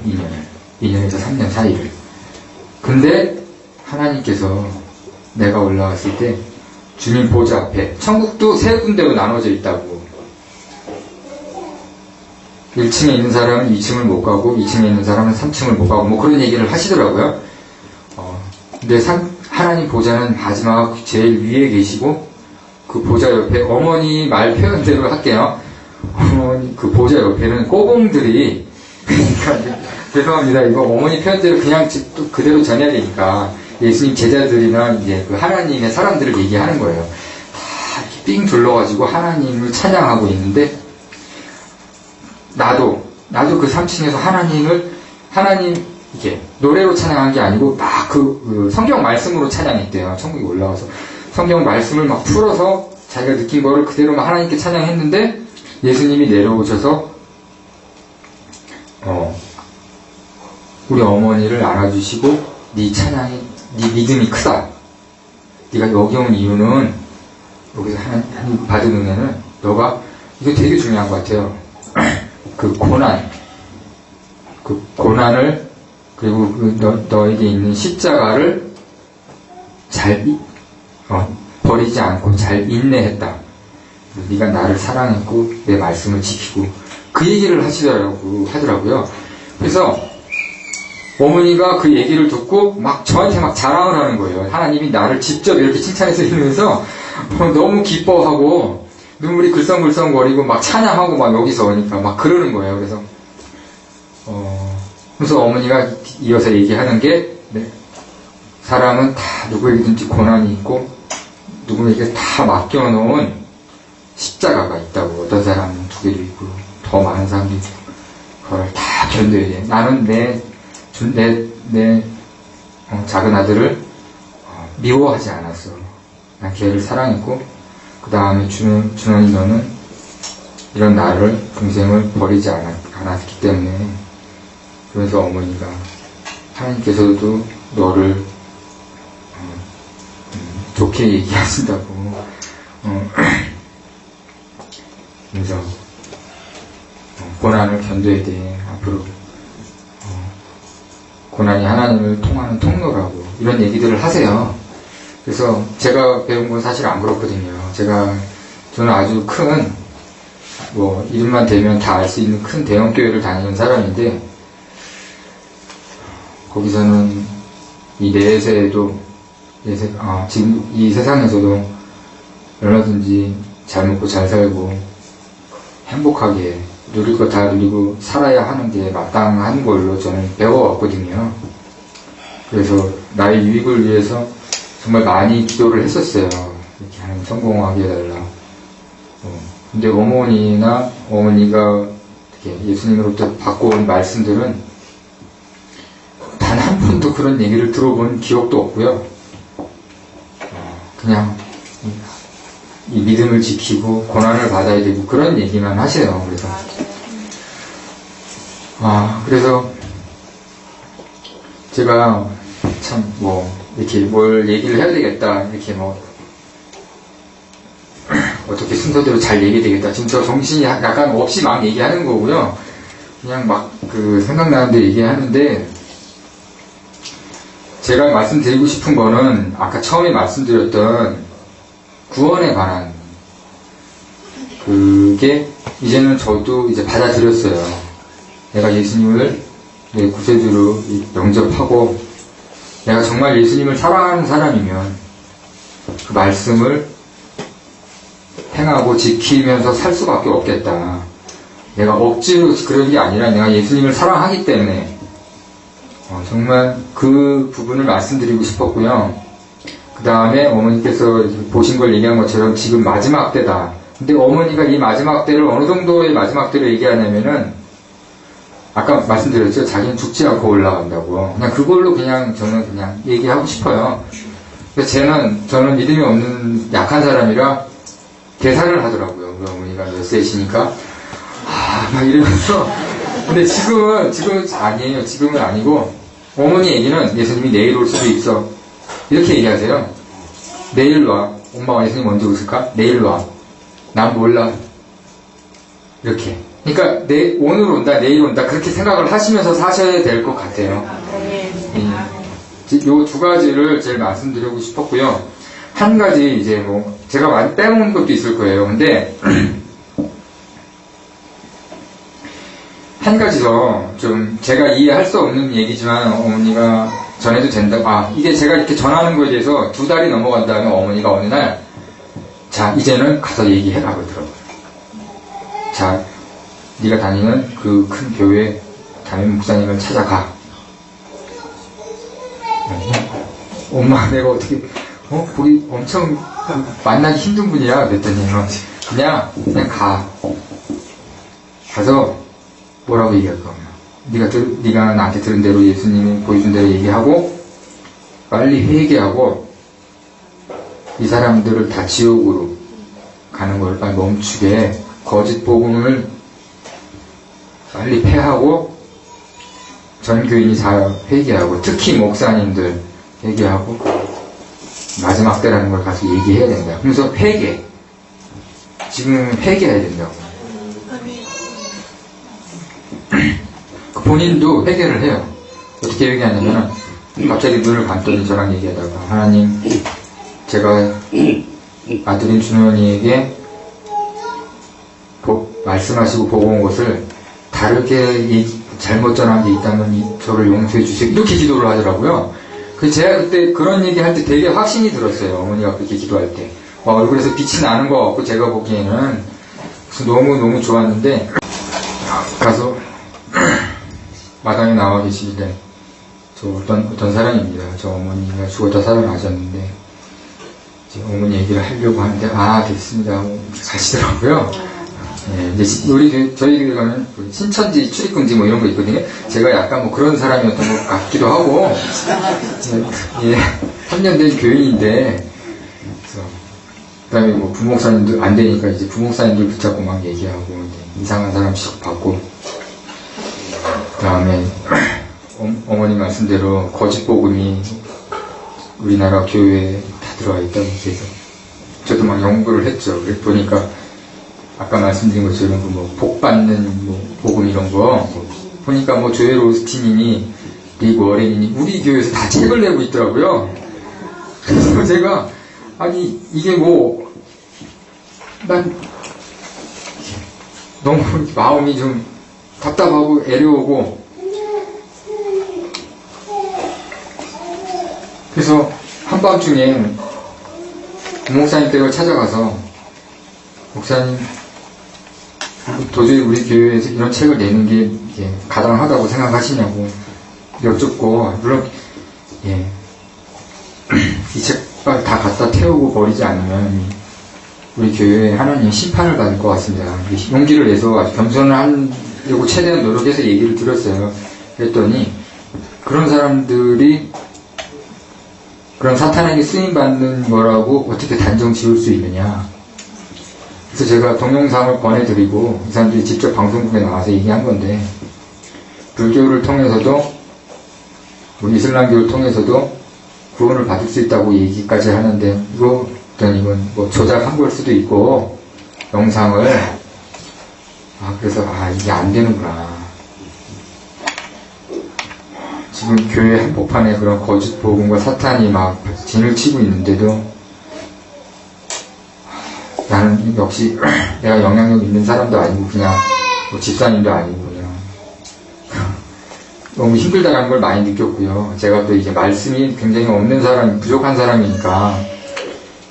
2년에서 3년 사이를. 근데 하나님께서 내가 올라왔을 때 주님 보좌 앞에 천국도 3군데로 나눠져 있다고. 1층에 있는 사람은 2층을 못 가고 2층에 있는 사람은 3층을 못 가고 뭐 그런 얘기를 하시더라고요. 근데 하나님 보좌는 마지막 제일 위에 계시고 그 보좌 옆에 어머니 말 표현대로 할게요. 어머니 그 보좌 옆에는 꼬봉들이 그러니까 죄송합니다. 이거 어머니 표현대로 그냥 또 그대로 전해야 되니까 예수님 제자들이나 이제 그 하나님의 사람들을 얘기하는 거예요. 다 이렇게 삥 둘러가지고 하나님을 찬양하고 있는데 나도 그 3층에서 하나님 이게 노래로 찬양한 게 아니고 막 그 성경 말씀으로 찬양했대요. 천국에 올라와서 성경 말씀을 막 풀어서 자기가 느낀 거를 그대로 막 하나님께 찬양했는데 예수님이 내려오셔서 우리 어머니를 알아주시고 네 믿음이 크다. 네가 여기 온 이유는 여기서 하나님 받은 은혜는 너가 이거 되게 중요한 것 같아요. 그 고난을 그리고 너에게 있는 십자가를 잘 버리지 않고 잘 인내했다. 네가 나를 사랑했고 내 말씀을 지키고 그 얘기를 하더라고요. 그래서 어머니가 그 얘기를 듣고 막 저한테 막 자랑을 하는 거예요. 하나님이 나를 직접 이렇게 칭찬해서 이러면서 너무 기뻐하고 눈물이 글썽글썽거리고 막 찬양하고 막 여기서 오니까 막 그러는 거예요. 그래서 어머니가 이어서 얘기하는 게 사람은 다 누구에게든지 고난이 있고 누구에게 다 맡겨놓은 십자가가 있다고. 어떤 사람은 2개도 있고 더 많은 사람도 있고 그걸 다 견뎌야 돼. 나는 내 작은 아들을 미워하지 않았어. 난 걔를 사랑했고 그 다음에 준원이 너는 이런 나를 동생을 버리지 않았기 때문에 그래서 어머니가 하나님께서도 너를 좋게 얘기하신다고 그래서 고난을 견뎌야 돼. 앞으로 고난이 하나님을 통하는 통로라고 이런 얘기들을 하세요. 그래서 제가 배운 건 사실 안 그렇거든요. 저는 아주 큰 이름만 대면 다 알 수 있는 큰 대형 교회를 다니는 사람인데, 거기서는 이 내세에도 지금 이 세상에서도 얼마든지 잘 먹고 잘 살고 행복하게 누릴 거 다 누리고 살아야 하는 게 마땅한 걸로 저는 배워왔거든요. 그래서 나의 유익을 위해서 정말 많이 기도를 했었어요. 이렇게 하나님 성공하게 해달라. 근데 어머니나 어머니가 이렇게 예수님으로부터 받고 온 말씀들은 단 한 번도 그런 얘기를 들어본 기억도 없고요. 그냥 이 믿음을 지키고 고난을 받아야 되고 그런 얘기만 하세요. 그래서 제가 참 이렇게 뭘 얘기를 해야 되겠다, 이렇게 어떻게 순서대로 잘 얘기되겠다. 지금 저 정신이 약간 없이 막 얘기하는 거고요. 그냥 막 생각나는 데 얘기하는데, 제가 말씀드리고 싶은 거는 아까 처음에 말씀드렸던 구원에 관한 그게 이제는 저도 이제 받아들였어요. 내가 예수님을 내 구세주로 영접하고 내가 정말 예수님을 사랑하는 사람이면 그 말씀을 행하고 지키면서 살 수밖에 없겠다. 내가 억지로 그런 게 아니라 내가 예수님을 사랑하기 때문에 정말 그 부분을 말씀드리고 싶었고요. 그 다음에 어머니께서 보신 걸 얘기한 것처럼 지금 마지막 때다. 근데 어머니가 이 마지막 때를 어느 정도의 마지막 때를 얘기하냐면은 아까 말씀드렸죠. 자기는 죽지 않고 올라간다고. 그냥 그걸로 저는 그냥 얘기하고 싶어요. 그래서 저는 믿음이 없는 약한 사람이라 계산을 하더라고요. 우리 어머니가 몇 세시니까. 막 이러면서. 근데 지금은 아니에요. 지금은 아니고, 어머니 얘기는 예수님이 내일 올 수도 있어. 이렇게 얘기하세요. 내일 와. 엄마가 예수님 언제 오실까? 내일 와. 난 몰라. 이렇게. 그러니까 오늘 온다, 내일 온다, 그렇게 생각을 하시면서 사셔야 될 것 같아요. 요 두 가지를 제일 말씀드리고 싶었고요. 한 가지 제가 많이 빼먹는 것도 있을 거예요. 근데 한 가지 더 좀 제가 이해할 수 없는 얘기지만 어머니가 전해도 된다. 이게 제가 이렇게 전하는 거에 대해서 2달이 넘어간 다음에 어머니가 어느 날, 자, 이제는 가서 얘기해라 그러더라고요. 자, 네가 다니는 그 큰 교회 담임 목사님을 찾아가. 엄마, 내가 어떻게 거기 엄청 만나기 힘든 분이야. 그랬더니 그냥 가. 가서 뭐라고 얘기할까? 네가 나한테 들은 대로 예수님이 보여준 대로 얘기하고 빨리 회개하고 이 사람들을 다 지옥으로 가는 걸 빨리 멈추게, 거짓 복음을 빨리 폐하고 전 교인이 다 회개하고, 특히 목사님들 회개하고 마지막 때라는 걸 가서 얘기해야 된다. 그래서 지금 회개해야 된다고. 본인도 회개를 해요. 어떻게 회개하냐면 갑자기 눈을 감더니 저랑 얘기하다가, 하나님, 제가 아들인 준원이에게 말씀하시고 보고 온 것을 다르게 잘못 전한 게 있다면 저를 용서해 주세요. 이렇게 기도를 하더라고요. 제가 그때 그런 얘기 할 때 되게 확신이 들었어요. 어머니가 그렇게 기도할 때. 얼굴에서 빛이 나는 것 같고, 제가 보기에는. 그래서 너무너무 좋았는데, 가서 마당에 나와 계시길래, 저 어떤 사람입니다. 저 어머니가 죽었다 살아나셨는데, 이제 어머니 얘기를 하려고 하는데, 됐습니다 하고 가시더라고요. 이제 저희 교회 가면 신천지 출입금지 이런 거 있거든요. 제가 약간 그런 사람이었던 것 같기도 하고, 3년 된 교인인데, 그 다음에 부목사님도 안 되니까 이제 부목사님들 붙잡고 막 얘기하고, 이상한 사람 취급받고, 그 다음에 어머니 말씀대로 거짓 복음이 우리나라 교회에 다 들어와 있다고 해서 저도 막 연구를 했죠. 보니까 아까 말씀드린 것처럼 복 받는 복음 이런 거 보니까 뭐 조엘 오스틴이니 릭 워렌이니 우리 교회에서 다 책을 내고 있더라고요. 그래서 제가 아니 이게 뭐 난 너무 마음이 좀 답답하고 애려오고 그래서 한밤중에 목사님 댁을 찾아가서 목사님 도저히 우리 교회에서 이런 책을 내는 게 이게 가당하다고 생각하시냐고 여쭙고 물론 예, 이 책을 다 갖다 태우고 버리지 않으면 우리 교회에 하나님 심판을 받을 것 같습니다. 용기를 내서 아주 겸손을 하려고 최대한 노력해서 얘기를 드렸어요. 그랬더니 그런 사람들이 그런 사탄에게 쓰임받는 거라고 어떻게 단정 지을 수 있느냐. 그래서 제가 동영상을 보내드리고 이 사람들이 직접 방송국에 나와서 얘기한 건데 불교를 통해서도 우리 이슬람교를 통해서도 구원을 받을 수 있다고 얘기까지 하는데 이건 뭐 조작한 걸 수도 있고 영상을 그래서 이게 안 되는구나. 지금 교회 한복판에 그런 거짓 복음과 사탄이 막 진을 치고 있는데도 나는 역시 내가 영향력 있는 사람도 아니고 그냥 뭐 집사님도 아니고 그냥 너무 힘들다는 걸 많이 느꼈고요. 제가 또 이제 말씀이 굉장히 없는 사람, 부족한 사람이니까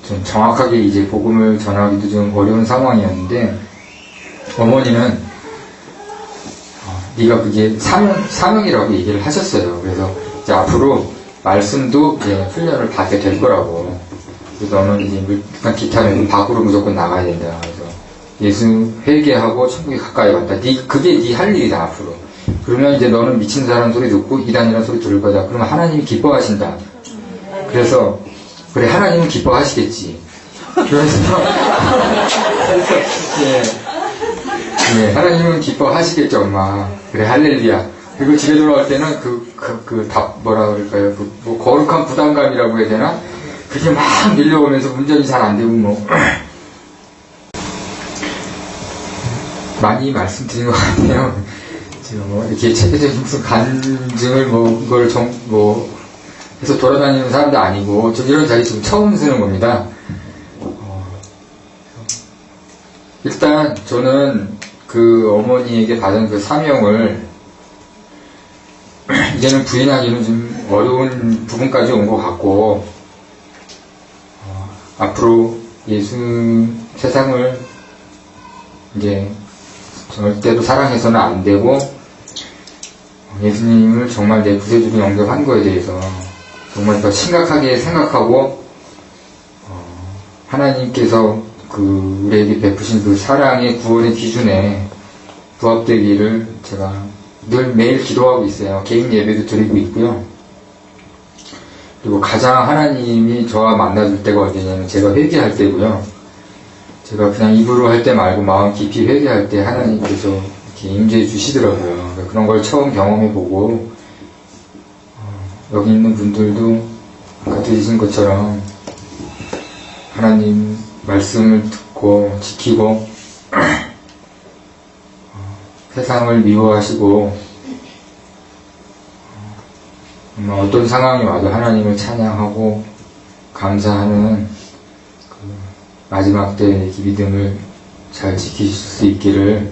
좀 정확하게 이제 복음을 전하기도 좀 어려운 상황이었는데 어머니는 네가 그게 사명이라고 얘기를 하셨어요. 그래서 이제 앞으로 말씀도 이제 훈련을 받게 될 거라고. 그래서 너는 이제 일단 기타는 밖으로 무조건 나가야 된다. 그래서 예수 회개하고 천국에 가까이 간다. 그게 네 할 일이다 앞으로. 그러면 이제 너는 미친 사람 소리 듣고 이단이라는 소리 들을 거다. 그러면 하나님이 기뻐하신다. 그래서 그래 하나님은 기뻐하시겠지. 그래서 하나님은 기뻐하시겠죠 엄마. 그래 할렐루야. 그리고 집에 돌아올 때는 뭐라 그럴까요? 뭐 거룩한 부담감이라고 해야 되나? 그게 막 밀려오면서 운전이 잘 안 되고 뭐 많이 말씀드린 것 같아요. 지금 뭐 이렇게 체계적인 무슨 간증을 그걸 해서 돌아다니는 사람도 아니고 저 이런 자리 지금 처음 쓰는 겁니다. 일단 저는 그 어머니에게 받은 그 사명을 이제는 부인하기는 좀 어려운 부분까지 온 것 같고 앞으로 세상을 이제 절대로 사랑해서는 안 되고 예수님을 정말 내 구세주로 영접한 거에 대해서 정말 더 심각하게 생각하고 하나님께서 우리에게 베푸신 그 사랑의 구원의 기준에 부합되기를 제가 늘 매일 기도하고 있어요. 개인 예배도 드리고 있고요. 그리고 가장 하나님이 저와 만나줄 때가 언제냐면 제가 회개할 때고요. 제가 그냥 입으로 할 때 말고 마음 깊이 회개할 때 하나님께서 이렇게 임재해 주시더라고요. 그런 걸 처음 경험해보고 여기 있는 분들도 아까 들으신 것처럼 하나님 말씀을 듣고 지키고 세상을 미워하시고 어떤 상황이 와도 하나님을 찬양하고 감사하는 마지막 때 믿음을 잘 지키실 수 있기를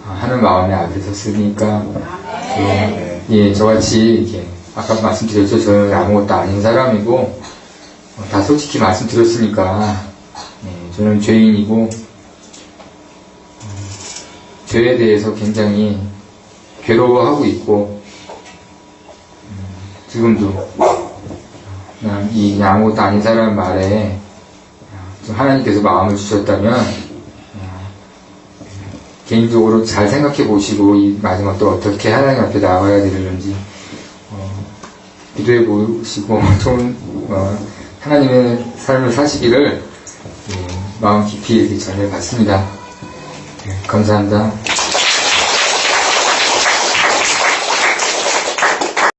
하는 마음에 앞에 섰으니까 저같이 이렇게 아까 말씀드렸죠. 저는 아무것도 아닌 사람이고 다 솔직히 말씀드렸으니까 저는 죄인이고 죄에 대해서 굉장히 괴로워하고 있고 지금도 이 아무것도 아닌 사람 말에 하나님께서 마음을 주셨다면 개인적으로 잘 생각해 보시고 이 마지막 또 어떻게 하나님 앞에 나와야 되는지 기도해 보시고 좋은 하나님의 삶을 사시기를 마음 깊이 이렇게 전해봤습니다. 감사합니다.